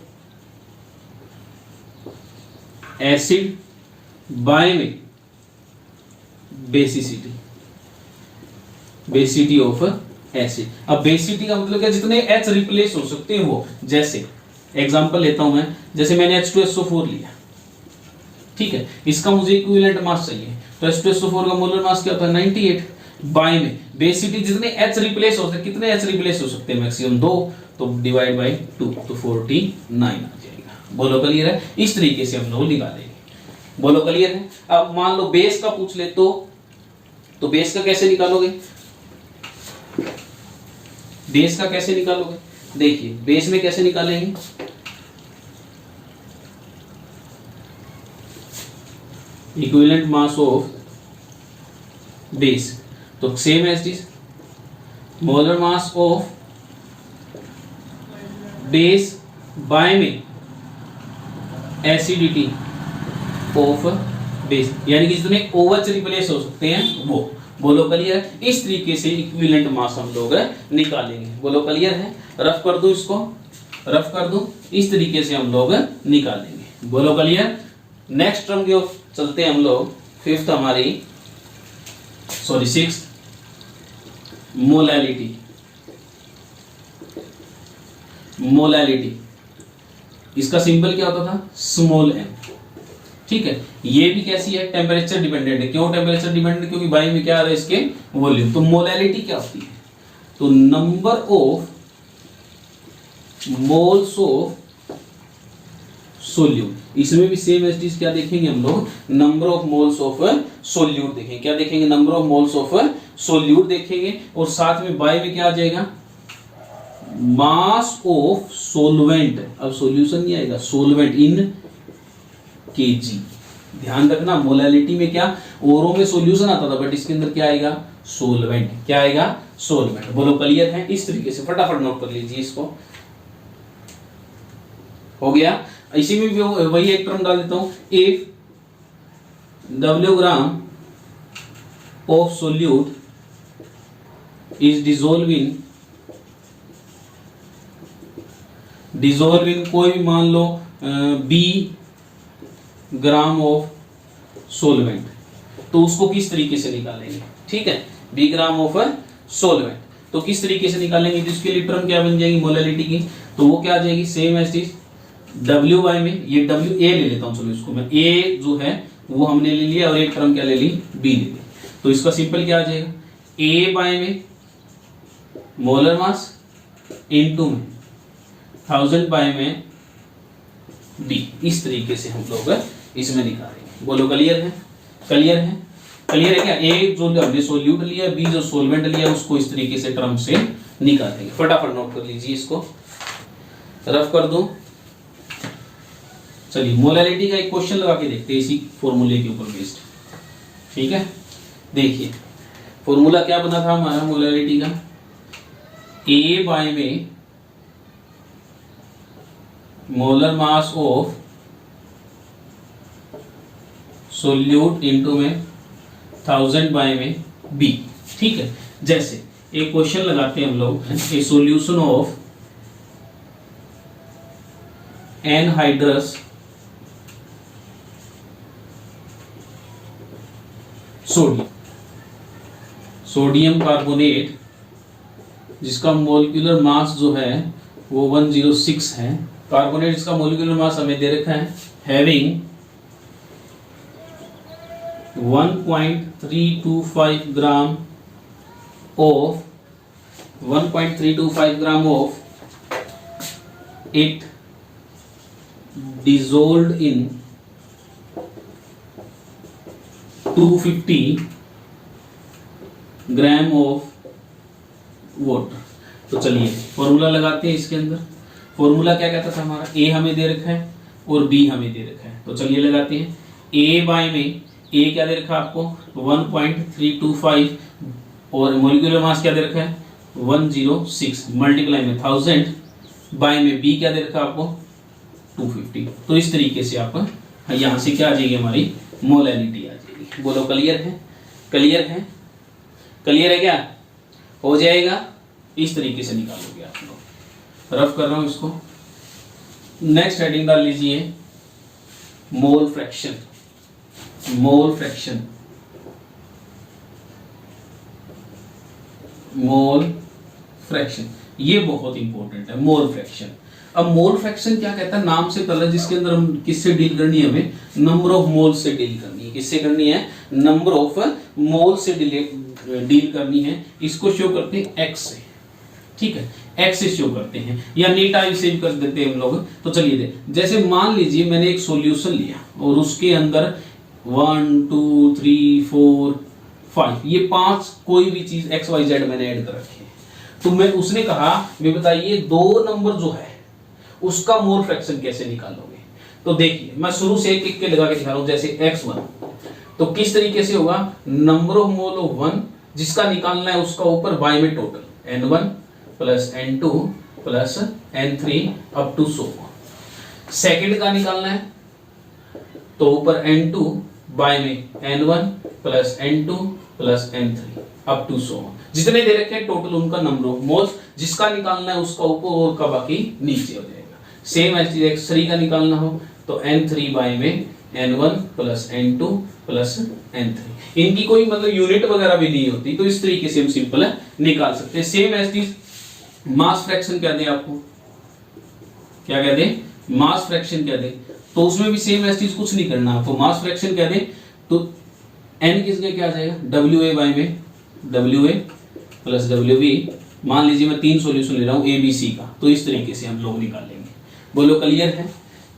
acid by में बेसिसिटी, बेसिसिटी ऑफ एसिड। अब बेसिसिटी का मतलब क्या, जितने एच रिप्लेस हो सकते हैं वो, जैसे एग्जांपल लेता हूं मैं, जैसे मैंने H2SO4 लिया। ठीक है, इसका मुझे इक्विवेलेंट मास चाहिए, तो H2SO4 का मोलर मास क्या होता है 98। बाय में बेसिसिटी, जितने H रिप्लेस हो सकते, कितने H रिप्लेस हो सकते हैं, मैक्सिमम 2, तो डिवाइड बाय 2, तो 49 आ जाएगा। बोलो क्लियर है, इस तरीके से हम लोग निकालेंगे। बोलो क्लियर है। अब मान लो बेस का पूछ ले तो बेस का कैसे निकालोगे, बेस का कैसे निकालोगे, देखिए बेस में कैसे निकालेंगे, इक्विवेलेंट मास ऑफ बेस, तो same as this, molar mass of base by में एसिडिटी ऑफ बेस, यानी कि जितने OH रिप्लेस हो सकते हैं वो। बोलो क्लियर। इस तरीके से इक्विवेलेंट मास हम लोग निकालेंगे। बोलो क्लियर है। रफ कर दूं इसको, रफ कर दूं, इस तरीके से हम लोग निकालेंगे। बोलो क्लियर। नेक्स्ट टर्म की ओर चलते हैं हम लोग, फिफ्थ हमारी, सॉरी सिक्स्थ, मोलैलिटी। मोलैलिटी, इसका सिंबल क्या होता था, स्मॉल m। ठीक है, ये भी कैसी है, टेम्परेचर डिपेंडेंट है। क्यों टेम्परेचर डिपेंडेंट, क्योंकि बाई में क्या आ रहा है इसके वॉल्यूम। तो मोलैलिटी क्या होती है, तो number of moles of solute, इसमें भी सेम एज इट क्या देखेंगे हम लोग, number of moles of solute देखेंगे। क्या देखेंगे, number of moles of solute देखेंगे, और साथ में बाय में क्या आ जाएगा, मास ऑफ सोलवेंट, अब सॉल्यूशन नहीं आएगा, सोलवेंट इन केजी। ध्यान रखना मोलैलिटी में क्या, ओरो में सॉल्यूशन आता था, बट इसके अंदर क्या आएगा, सोलवेंट। क्या आएगा, सोलवेंट। बोलो क्लियर है। इस तरीके से फटाफट नोट कर लीजिए इसको। हो गया। इसी में भी वही एक टर्म डाल देता हूं, if W gram of solute is dissolve in कोई भी मान लो B ग्राम ऑफ सोलवेंट, तो उसको किस तरीके से निकालेंगे, ठीक है, B ग्राम ऑफ सोलवेंट, तो किस तरीके से निकालेंगे, जिसके लिए टर्म क्या बन जाएगी मोलैलिटी की, तो वो क्या आ जाएगी, same as it W by में, ये W A ले लेता हूं, चलो इसको मैं A जो है वो हमने ले लिया, और एक टर्म क्या ले ली, B ले ली, तो इसका सिंपल क्या आ जाएगा, A बाय में मोलर मास इनटू में 1000 बाय में D, इस तरीके से हम लोग इसमें निकालेंगे। बोलो क्लियर है, क्लियर है, क्लियर है क्या। A जो हमने सोल्यूट लिया, B जो सोलवेंट लिया, उसको इस तरीके से टर्म से निकालेंगे। फटाफट नोट कर लीजिए इसको, रफ कर दो। चलिए मोलैलिटी का एक क्वेश्चन लगा के देखते हैं इसी फॉर्मूले के ऊपर बेस्ड, ठीक है। देखिए फॉर्मूला क्या बना था हमारा मोलैलिटी का, A बाय में molar mass of solute into में 1000 बाय में B, ठीक है। जैसे एक क्वेश्चन लगाते हैं हम लोग, ए solution of anhydrous sodium carbonate, जिसका मोलिकुलर मास जो है वो 106 है, कार्बोनेट जिसका मोलिकुलर मास हमें दे रखा है having 1.325 gram of it dissolved in 250 gram of water. तो चलिए फॉर्मूला लगाते हैं इसके अंदर। फॉर्मूला क्या कहता था हमारा, A हमें दे रखा है और B हमें दे रखा है, तो चलिए लगाते हैं। A बाय में A क्या दे रखा है आपको 1.325, और मोलिकुलर मास क्या दे रखा है 106, मल्टीप्लाई में 1000 बाय में B क्या दे रखा है आपको 250। तो इस तरीके से आप यहां से क्या आ जाएगी, हमारी मोलैलिटी आ जाएगी। बोलो क्लियर है, क्लियर है, क्लियर है क्या, हो जाएगा। इस तरीके से निकालोगे आप लोग। रफ कर रहा हूं इसको। नेक्स्ट हेडिंग डाल लीजिए mole fraction. Mole fraction, mole fraction ये बहुत इंपॉर्टेंट है, मोल फ्रैक्शन। अब मोल फ्रैक्शन क्या कहता है, नाम से पता, जिसके अंदर हम किससे डील करनी है, हमें नंबर ऑफ मोल से डील करनी है। किससे करनी है, नंबर ऑफ मोल से डील करनी है। इसको शो करते हैं एक्स से, ठीक है, एक्स से शो करते हैं, या नीटा इसे कर देते हैं हम लोग। तो चलिए दे, जैसे मान लीजिए मैंने एक सॉल्यूशन लिया और उसके अंदर 1 2 3 4 5 ये 5 कोई भी चीज XYZ मैंने ऐड कर रखी है। तो मैं उसने कहा मैं बताइए 2 नंबर जो है उसका मोल फ्रैक्शन कैसे निकालोगे। तो देखिए मैं शुरू से एक एक के लगा के दिखा रहा हूं। जैसे x1, तो किस तरीके से होगा, नंबर ऑफ मोल ऑफ 1 जिसका निकालना है उसका ऊपर बाय में total n1 plus n2 plus n3 up to so. Second का निकालना है तो ऊपर n2 बाय में n1 plus n2 plus n3 up to so. जितने दे रखे हैं टोटल उनका नंबर ऑफ मोल्स, जिसका निकालना है उसका ऊपर और का बाकी नीचे हो जाएगा। सेम एज x3 का निकालना हो तो n3 बाय में n1 plus n2 plus n3। इनकी कोई मतलब यूनिट वगैरह भी नहीं होती, तो इस तरीके से हम सिंपल निकाल सकते हैं। सेम एज मास फ्रैक्शन क्या दे आपको, क्या कहते हैं, मास फ्रैक्शन क्या दे, तो उसमें भी सेम एज कुछ नहीं करना आपको। मास फ्रैक्शन क्या दे तो n किसके क्या आ जाएगा WA बाय में WA प्लस WB मान लीजिए मैं 3 सॉल्यूशन ले रहा हूँ ABC का, तो इस तरीके से हम लोग निकालेंगे। बोलो क्लियर है?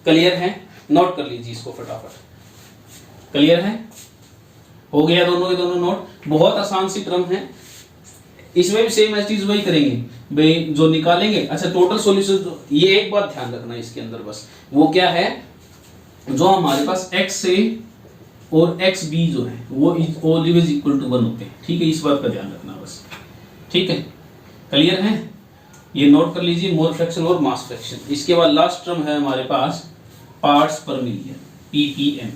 क्लियर है? नोट कर लीजिए इसको फटाफट। क्लियर है? हो गया दोनों के दोनों नोट। बहुत आसान सी क्रम है, इसमें भी सेम चीज वही करेंगे भाई, जो निकालेंगे। अच्छा टोटल सॉल्यूशन, ये एक बात ध्यान रखना इसके अंदर बस, वो क्या है, जो हमारे पास XA और XB जो है वो ऑलवेज इक्वल टू 1 होते हैं। ठीक है, इस बात का ध्यान रखना बस। ठीक है, क्लियर है? ये नोट कर लीजिए, मोल फ्रैक्शन और मास फ्रैक्शन। इसके बाद लास्ट टर्म है हमारे पास पार्ट्स पर मिलियन, ppm।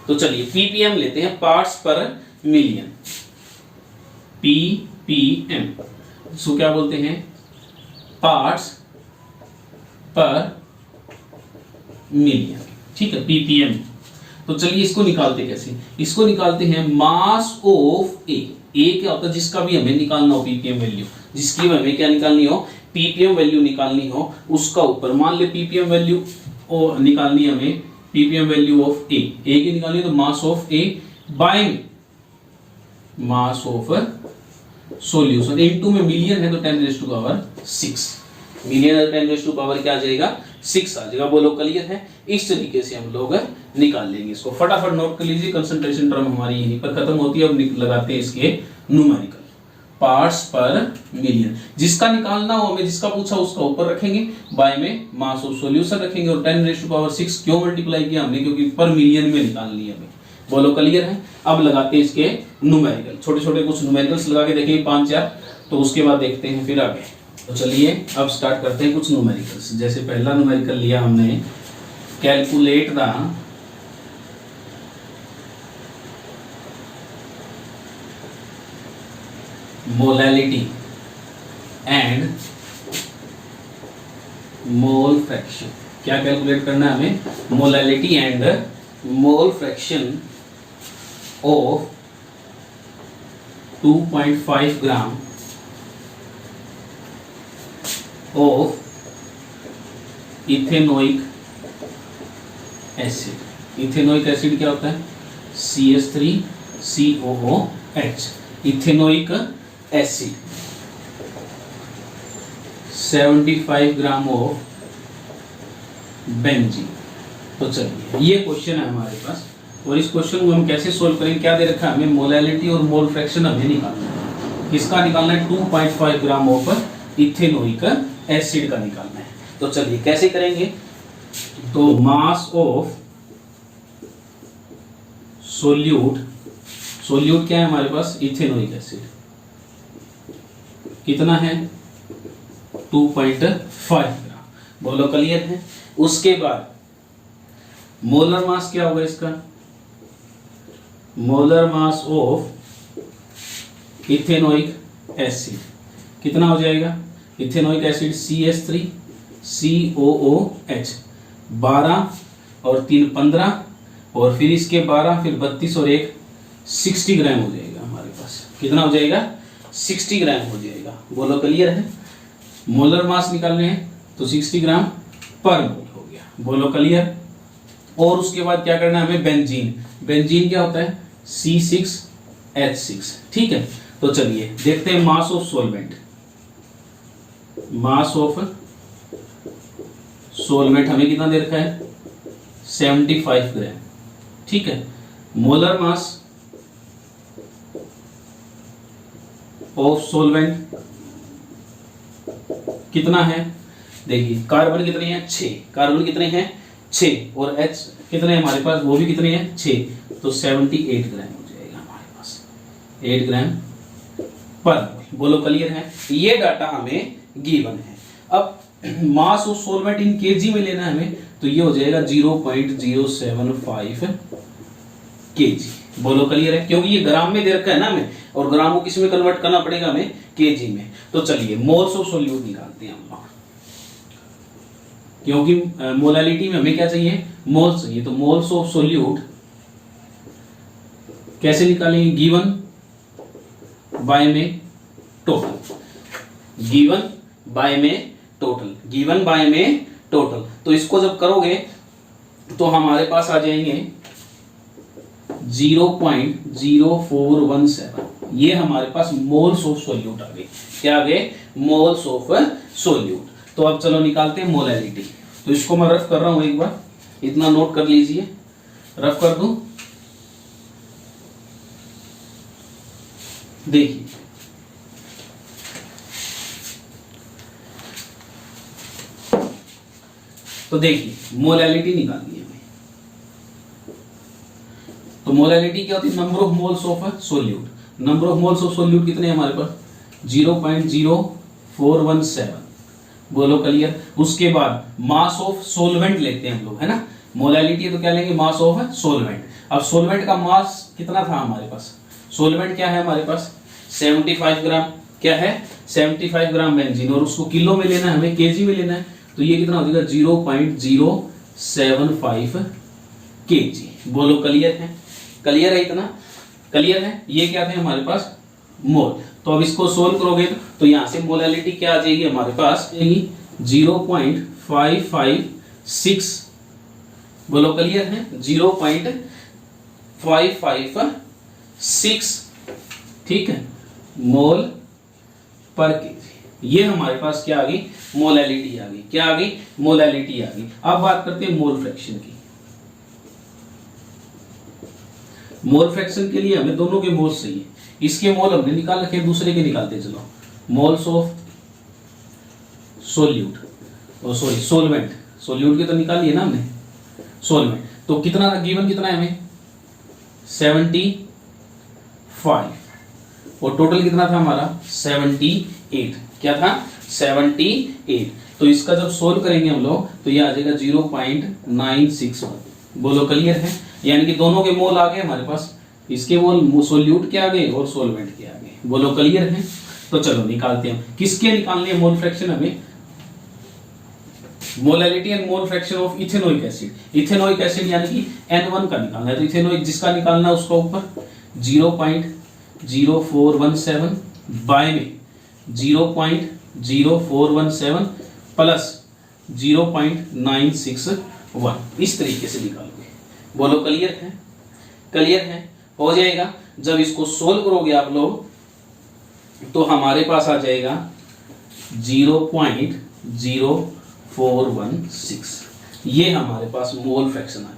तो चलिए ppm लेते हैं, पार्ट्स पर मिलियन, ppm। इसको क्या बोलते हैं? पार्ट्स पर मिलियन। ठीक है, ppm। तो चलिए इसको निकालते कैसे? इसको निकालते हैं मास ऑफ ए। क्या होता है? जिसका भी हमें निकालना हो ppm वैल्यू, जिसकी हमें क्या निकालनी हो, ppm वैल्यू निकालनी हो, उसका ऊपर मान ले ppm वैल्यू और निकालनी है हमें, ppm वैल्यू ऑफ ए की निकालनी है, तो mass of A by mass of solution into में मिलियन है तो 10⁻6 मिलियन है, 10⁻⁴ क्या आ जाएगा? 6 आ जाएगा। बोलो क्लियर है? इस तरीके से हम लोग निकाल लेंगे इसको। फटाफट नोट कर लीजिए, कंसंट्रेशन टर्म हमारी यहीं पर खत्म होती है। अब लगाते हैं इसके न्यूमेरिकल, पार्ट्स पर मिलियन। जिसका निकालना हो हमें, जिसका पूछा उसका ऊपर रखेंगे, बाय में मास ऑफ सॉल्यूशन रखेंगे, और 10⁻6 क्यों मल्टीप्लाई किया हमने? क्योंकि पर मिलियन में निकालनी है हमें। बोलो क्लियर है? अब लगाते हैं इसके न्यूमेरिकल, छोटे छोटे कुछ न्यूमेरिकल्स लगा के देखेंगे 5-4, तो उसके बाद देखते हैं फिर आगे। तो चलिए अब स्टार्ट करते हैं कुछ न्यूमेरिकल्स। जैसे पहला न्यूमेरिकल लिया हमने, calculate the molality and mole fraction. क्या कैलकुलेट करना है हमें? Molality and mole fraction of 2.5 gram of ethanoic acid. Ethanoic acid क्या होता है? CH3COOH। Ethanoic acid 75 gram of benzene. तो चलिए ये क्वेश्चन है हमारे पास, और इस क्वेश्चन को हम कैसे सोल्व करेंगे? क्या दे रखा है हमें? मोलैलिटी और मोल फ्रैक्शन हमें निकालना है। किसका निकालना है? 2.5 ग्राम ऑफ इथेनोइक एसिड का निकालना है। तो चलिए कैसे करेंगे? तो मास ऑफ सोल्यूट क्या है हमारे पास? इथेनोइक एसिड कितना है? 2.5 ग्राम। बोलो क्लियर है? उसके बाद मोलर मास क्या होगा इसका? Molar mass of ethanoic acid कितना हो जाएगा? इथेनोइक एसिड CH3COOH 12 और 3 15, और फिर इसके 12, फिर 32 और 1 60 ग्राम हो जाएगा हमारे पास। कितना हो जाएगा? 60 ग्राम हो जाएगा। बोलो क्लियर है? मोलर मास निकालने हैं तो 60 ग्राम पर मोल हो गया। बोलो क्लियर? और उसके बाद क्या करना है हमें? बेंजीन। बेंजीन क्या होता है? C6H6। ठीक है, तो चलिए देखते हैं mass of solvent. Mass of solvent हमें कितना दे रखा है? 75 ग्राम। ठीक है, मोलर मास ऑफ सॉल्वेंट कितना है? देखिए कार्बन कितने हैं? 6। कार्बन कितने हैं? 6, और H कितने हैं हमारे पास? वो भी कितने हैं? 6। तो 78 ग्राम हो जाएगा हमारे पास, 8 ग्राम पर। बोलो क्लियर है? ये डाटा हमें गिवन है। अब mass of solvent in KG में लेना है हमें, तो ये हो जाएगा 0.075 केजी। बोलो क्लियर है? क्योंकि ये ग्राम में दे रखा है ना हमें, और ग्राम को किस में कन्वर्ट करना पड़ेगा हमें? केजी में। तो चलिए मोल्स ऑफ सोल्यूट निकालते हैं हम लोग, क्योंकि मोलैलिटी में हमें क्या चाहिए? मोल्स चाहिए। तो मोल्स ऑफ सोल्यूट कैसे निकालेंगे? गिवन बाय में टोटल, गिवन बाय में टोटल, गिवन बाय में टोटल। तो इसको जब करोगे तो हमारे पास आ जाएंगे 0.0417 ये हमारे पास मोल्स ऑफ सोल्यूट आ गए। क्या आ गए? Moles of solute. तो अब चलो निकालते हैं मोलैलिटी। तो इसको मैं रफ कर रहा हूं, एक बार इतना नोट कर लीजिए, रफ कर दूं। देखिए तो देखिए मोलैलिटी निकालनी है हमें। तो मोलैलिटी क्या होती है? Number of moles of solute. Number of moles of solute कितने हैं हमारे पास? 0.0417। बोलो क्लियर। उसके बाद मास ऑफ सोलवेंट लेते हैं हम लोग, है ना। मोलैलिटी है तो क्या लेंगे? Mass of solvent. अब सोलवेंट का मास कितना था हमारे पास? सोलवेंट क्या है हमारे पास? 75 ग्राम। क्या है? 75 ग्राम बेंजीन। और उसको किलो में लेना है हमें, केजी में लेना है। तो ये कितना हो जाएगा? 0.075 केजी। बोलो क्लियर है? क्लियर है? इतना क्लियर है? ये क्या थे हमारे पास? मोल। तो अब इसको सोल्व करोगे तो यहां से मोलैलिटी क्या आ जाएगी हमारे पास? 0.556। बोलो क्लियर है? 0.556, ठीक है, मोल पर केजी। ये हमारे पास क्या आ गई? मोलैलिटी आ गई। क्या आ गई? मोलैलिटी आ गई। अब बात करते हैं मोल फ्रैक्शन की। मोल फ्रैक्शन के लिए हमें दोनों के मोल्स चाहिए। इसके मोल हमने निकाल रखे, दूसरे के निकालते चलो। Moles of solute, oh sorry solvent. Solute के तो निकाल लिए ना हमने, सोलवेंट। तो कितना गिवन कितना है हमें? 75। और टोटल कितना था हमारा? 78। क्या था? 78। तो इसका जब सोल्व करेंगे हम लोग तो ये आ जाएगा 0.961। बोलो क्लियर है? यानी कि दोनों के मोल आ गए हमारे पास। इसके मोल सोल्यूट के आ गए और सोलवेंट के आ गए। बोलो क्लियर है? तो चलो निकालते हैं। किसके निकालने हैं मोल फ्रैक्शन हमें? Molality and mole fraction of ethanoic acid. Ethanoic acid यानी कि N1 का निकालना है। तो इथेनोइक जिसका निकालना है उसका ऊपर 0.0417 बाय में 0.0417 प्लस 0.961, इस तरीके से निकालोगे। बोलो क्लियर है? क्लियर है? हो जाएगा। जब इसको सोल्व करोगे आप लोग तो हमारे पास आ जाएगा 0.0416। ये हमारे पास मोल फ्रैक्शन आ जाएगी।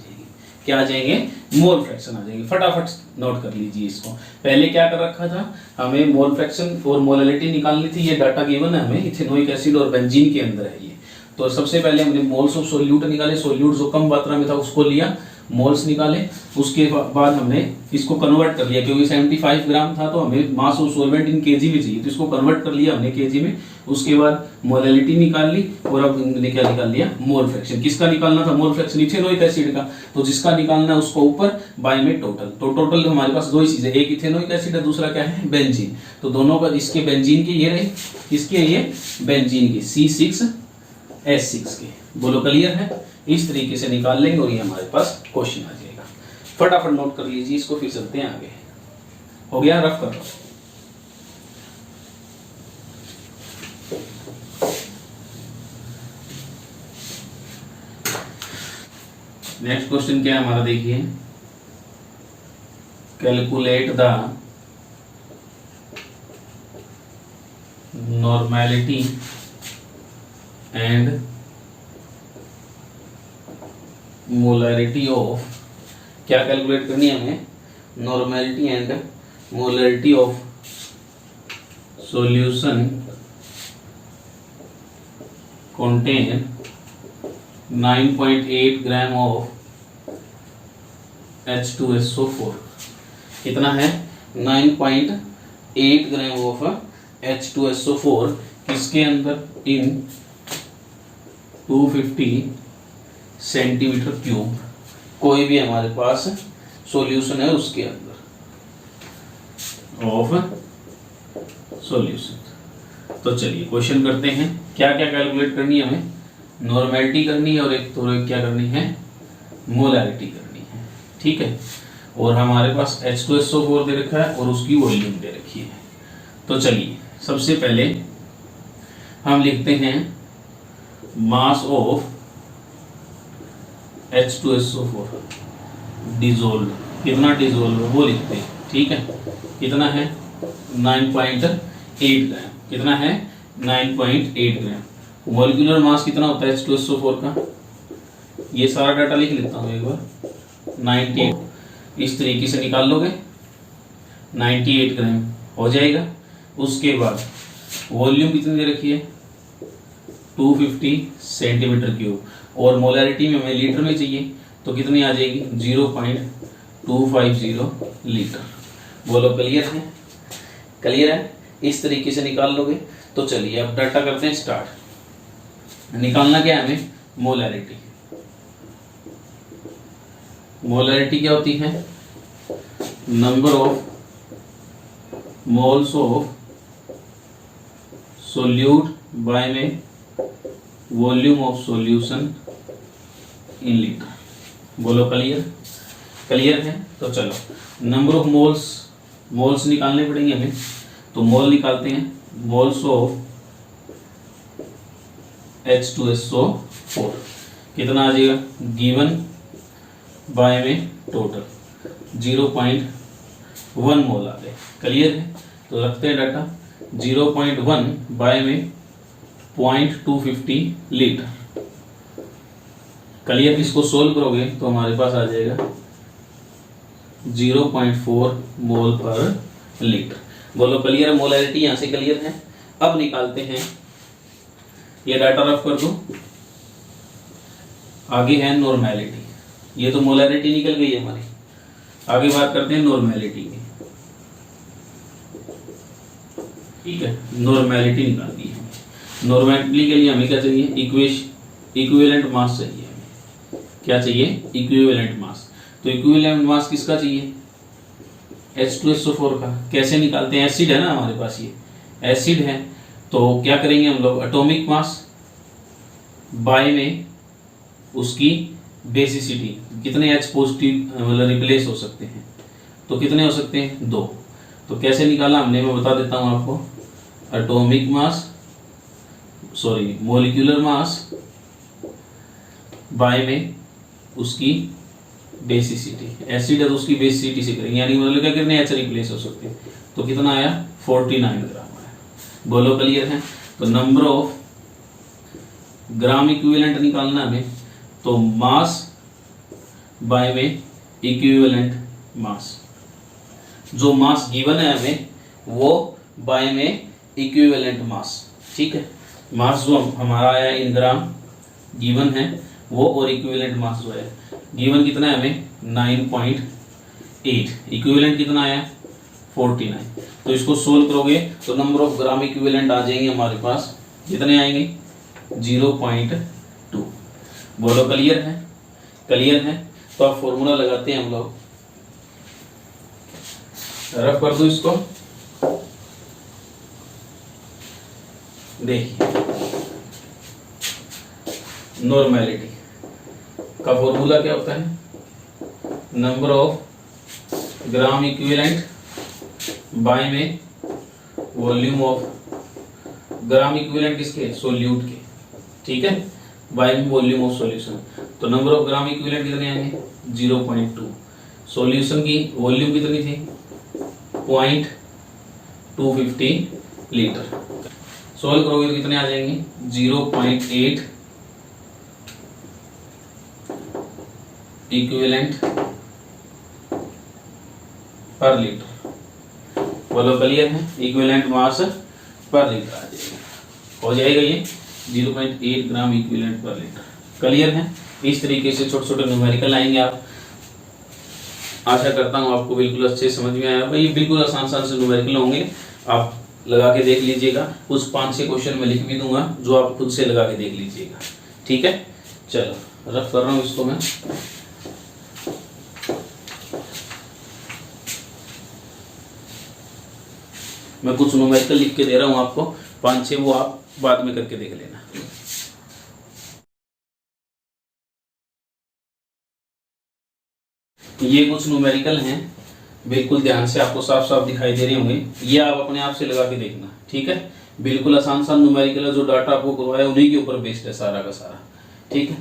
क्या आ जाएंगे? मोल फ्रैक्शन आ जाएंगे। फटाफट नोट कर लीजिए इसको। पहले क्या कर रखा था? हमें मोल फ्रैक्शन और मोलैलिटी निकालनी थी। ये डाटा गिवन है हमें, इथेनोइक एसिड और बेंजीन के अंदर है ये। तो सबसे पहले हमने मोल्स ऑफ सोल्यूट निकाले। सोल्यूट जो कम मात्रा में था उसको लिया, मोल्स निकाले। उसके बाद हमने इसको कन्वर्ट कर लिया, क्योंकि 75 ग्राम था तो हमें mass of solvent in KG में चाहिए, तो इसको कन्वर्ट कर लिया हमने केजी में। उसके बाद मोलैलिटी निकाल ली और अब हमने क्या निकाल लिया? Mole fraction. किसका निकालना था मोल फ्रैक्शन? इथेनोइक एसिड का। तो जिसका निकालना है उसको ऊपर, बाय में टोटल। तो टोटल हमारे पास दो ही चीजें, एक इथेनोइक एसिड है, दूसरा क्या है? बेंजीन। तो दोनों का, इसके बेंजीन के ये रहे, इसके ये बेंजीन के C6H6 के। बोलो क्लियर है? इस तरीके से निकाल लेंगे और ये हमारे पास क्वेश्चन आ जाएगा। फटाफट नोट कर लीजिए इसको, फिर चलते हैं आगे। हो गया? रफ कर लो। नेक्स्ट क्वेश्चन क्या है हमारा? देखिए, calculate the normality and molarity of. क्या कैलकुलेट करनी है हमें? Normality and molarity of solution contain 9.8 gram of H2SO4। कितना है? 9.8 ग्राम ऑफ H2SO4 किसके अंदर? इन 250 सेंटीमीटर क्यूब। कोई भी हमारे पास सॉल्यूशन है उसके अंदर ऑफ सॉल्यूशन। तो चलिए क्वेश्चन करते हैं। क्या क्या कैलकुलेट करनी है हमें? नॉर्मेलिटी करनी है और एक तो क्या करनी है? मोलैरिटी करनी है, ठीक है। और हमारे पास H2SO4 दे रखा है और उसकी वॉल्यूम दे रखी है। तो चलिए सबसे पहले हम लिखते हैं मास ऑफ H2SO4 डिजोल्व। कितना डिजोल्व वो लिखते हैं, ठीक है। कितना है? 9.8 ग्राम। कितना है? 9.8 ग्राम। मॉलिक्यूलर मास कितना होता है H2SO4 का? ये सारा डाटा लिख लेता हूँ एक बार। 98 इस तरीके से निकाल लोगे, 98 ग्राम हो जाएगा। उसके बाद वॉल्यूम कितनी दे रखी है? 250 सेंटीमीटर क्यूब, और मोलैरिटी में हमें लीटर में चाहिए, तो कितनी आ जाएगी? 0.250 लीटर। बोलो क्लियर है? क्लियर है? इस तरीके से निकाल लोगे। तो चलिए अब डाटा करते हैं स्टार्ट। निकालना क्या है हमें? मोलैरिटी। मोलैरिटी क्या होती है? Number of moles of solute by में volume of solution in litre. बोलो क्लियर? क्लियर है? तो चलो नंबर ऑफ मोल्स निकालने पड़ेंगे हमें। तो मोल निकालते हैं। मोल्स ऑफ H2SO4 कितना आ जाएगा? गिवन बाय में टोटल 0.1 मोल आ गए। क्लियर है? तो रखते हैं डाटा। 0.1 बाय में 0.250 लीटर। क्लियर? इसको सोल्व करोगे तो हमारे पास आ जाएगा 0.4 मोल पर लीटर। बोलो क्लियर? मोलैरिटी यहां से क्लियर है। अब निकालते हैं, ये डाटा रफ कर दो। आगे है नॉर्मेलिटी। ये तो मोलैरिटी निकल गई है हमारी। आगे बात करते हैं नॉर्मेलिटी की। ठीक है, नॉर्मेलिटी निकालनी है। नॉर्मेलिटी के लिए हमें क्या चाहिए? इक्विवेलेंट मास चाहिए हमें। क्या चाहिए? Equivalent mass. तो इक्विवेलेंट मास किसका चाहिए? H2SO4 का। कैसे निकालते हैं? एसिड है ना हमारे पास, ये एसिड है। तो क्या करेंगे हम लोग? एटॉमिक मास बाय में उसकी बेसिसिटी, कितने H पॉजिटिव मतलब रिप्लेस हो सकते हैं, तो कितने हो सकते हैं? 2। तो कैसे निकाला हमने, मैं बता देता हूं आपको। Atomic mass molecular mass by में उसकी बेसिसिटी। एसिड है तो उसकी बेसिसिटी से करेंगे, यानी मतलब क्या कितने H रिप्लेस हो सकते हैं। तो कितना आया? 49 ग्राम आया। बोलो क्लियर है? तो नंबर ऑफ ग्राम इक्विवेलेंट निकालना हमें। तो मास बाय में इक्विवेलेंट मास, जो मास गिवन है हमें वो बाय में इक्विवेलेंट मास। ठीक है, मास जो हमारा आया इन ग्राम गिवन है वो, और इक्विवेलेंट मास जो है गिवन कितना है हमें? 9.8। इक्विवेलेंट कितना आया? 49। तो इसको सोल्व करोगे तो नंबर ऑफ ग्राम इक्विवेलेंट आ जाएंगे हमारे पास। कितने आएंगे? 0.2। बोलो क्लियर है? क्लियर है? तो अब फॉर्मूला लगाते हैं हम लोग। रफ कर दो इसको। देखिए नॉर्मेलिटी का फॉर्मूला क्या होता है? Number of gram equivalent by में वॉल्यूम ऑफ, ग्राम इक्विवेलेंट किसके? सोल्यूट के। ठीक है, बाय में वॉल्यूम ऑफ सॉल्यूशन। तो नंबर ऑफ ग्राम इक्विवेलेंट कितने आएंगे? 0.2। सॉल्यूशन की वॉल्यूम कितनी थी? 0.250 लीटर। सोल्व करोगे तो कितने आ जाएंगे? 0.8 इक्विवेलेंट पर लीटर। बोलो क्लियर है? इक्विवेलेंट मास पर लीटर आ जाएगा, हो जाएगा ये 0.8 ग्राम इक्विवेलेंट पर लीटर। क्लियर है? इस तरीके से छोटे छोटे न्यूमेरिकल आएंगे। आप आशा करता हूँ आपको बिल्कुल अच्छे समझ में आया। भाई बिल्कुल आसान से न्यूमेरिकल होंगे, आप लगा के देख लीजिएगा। कुछ 5-6 क्वेश्चन मैं लिख भी दूंगा जो आप खुद से लगा के देख लीजिएगा। ठीक है, चलो रफ कर रहा हूँ इसको मैं। कुछ न्यूमेरिकल लिख के दे रहा हूँ आपको 5-6, वो आप बाद में करके देख लेना। ये कुछ न्यूमेरिकल हैं, बिल्कुल ध्यान से, आपको साफ साफ दिखाई दे रहे होंगे। ये आप अपने आप से लगा के देखना। ठीक है, बिल्कुल आसान सा न्यूमेरिकल है, जो डाटा आपको करवाया उन्हीं के ऊपर बेस्ड है सारा का सारा। ठीक है,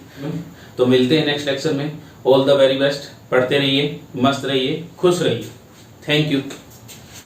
तो मिलते हैं नेक्स्ट लेक्चर में। All the very best. पढ़ते रहिए, मस्त रहिए, खुश रहिए। Thank you.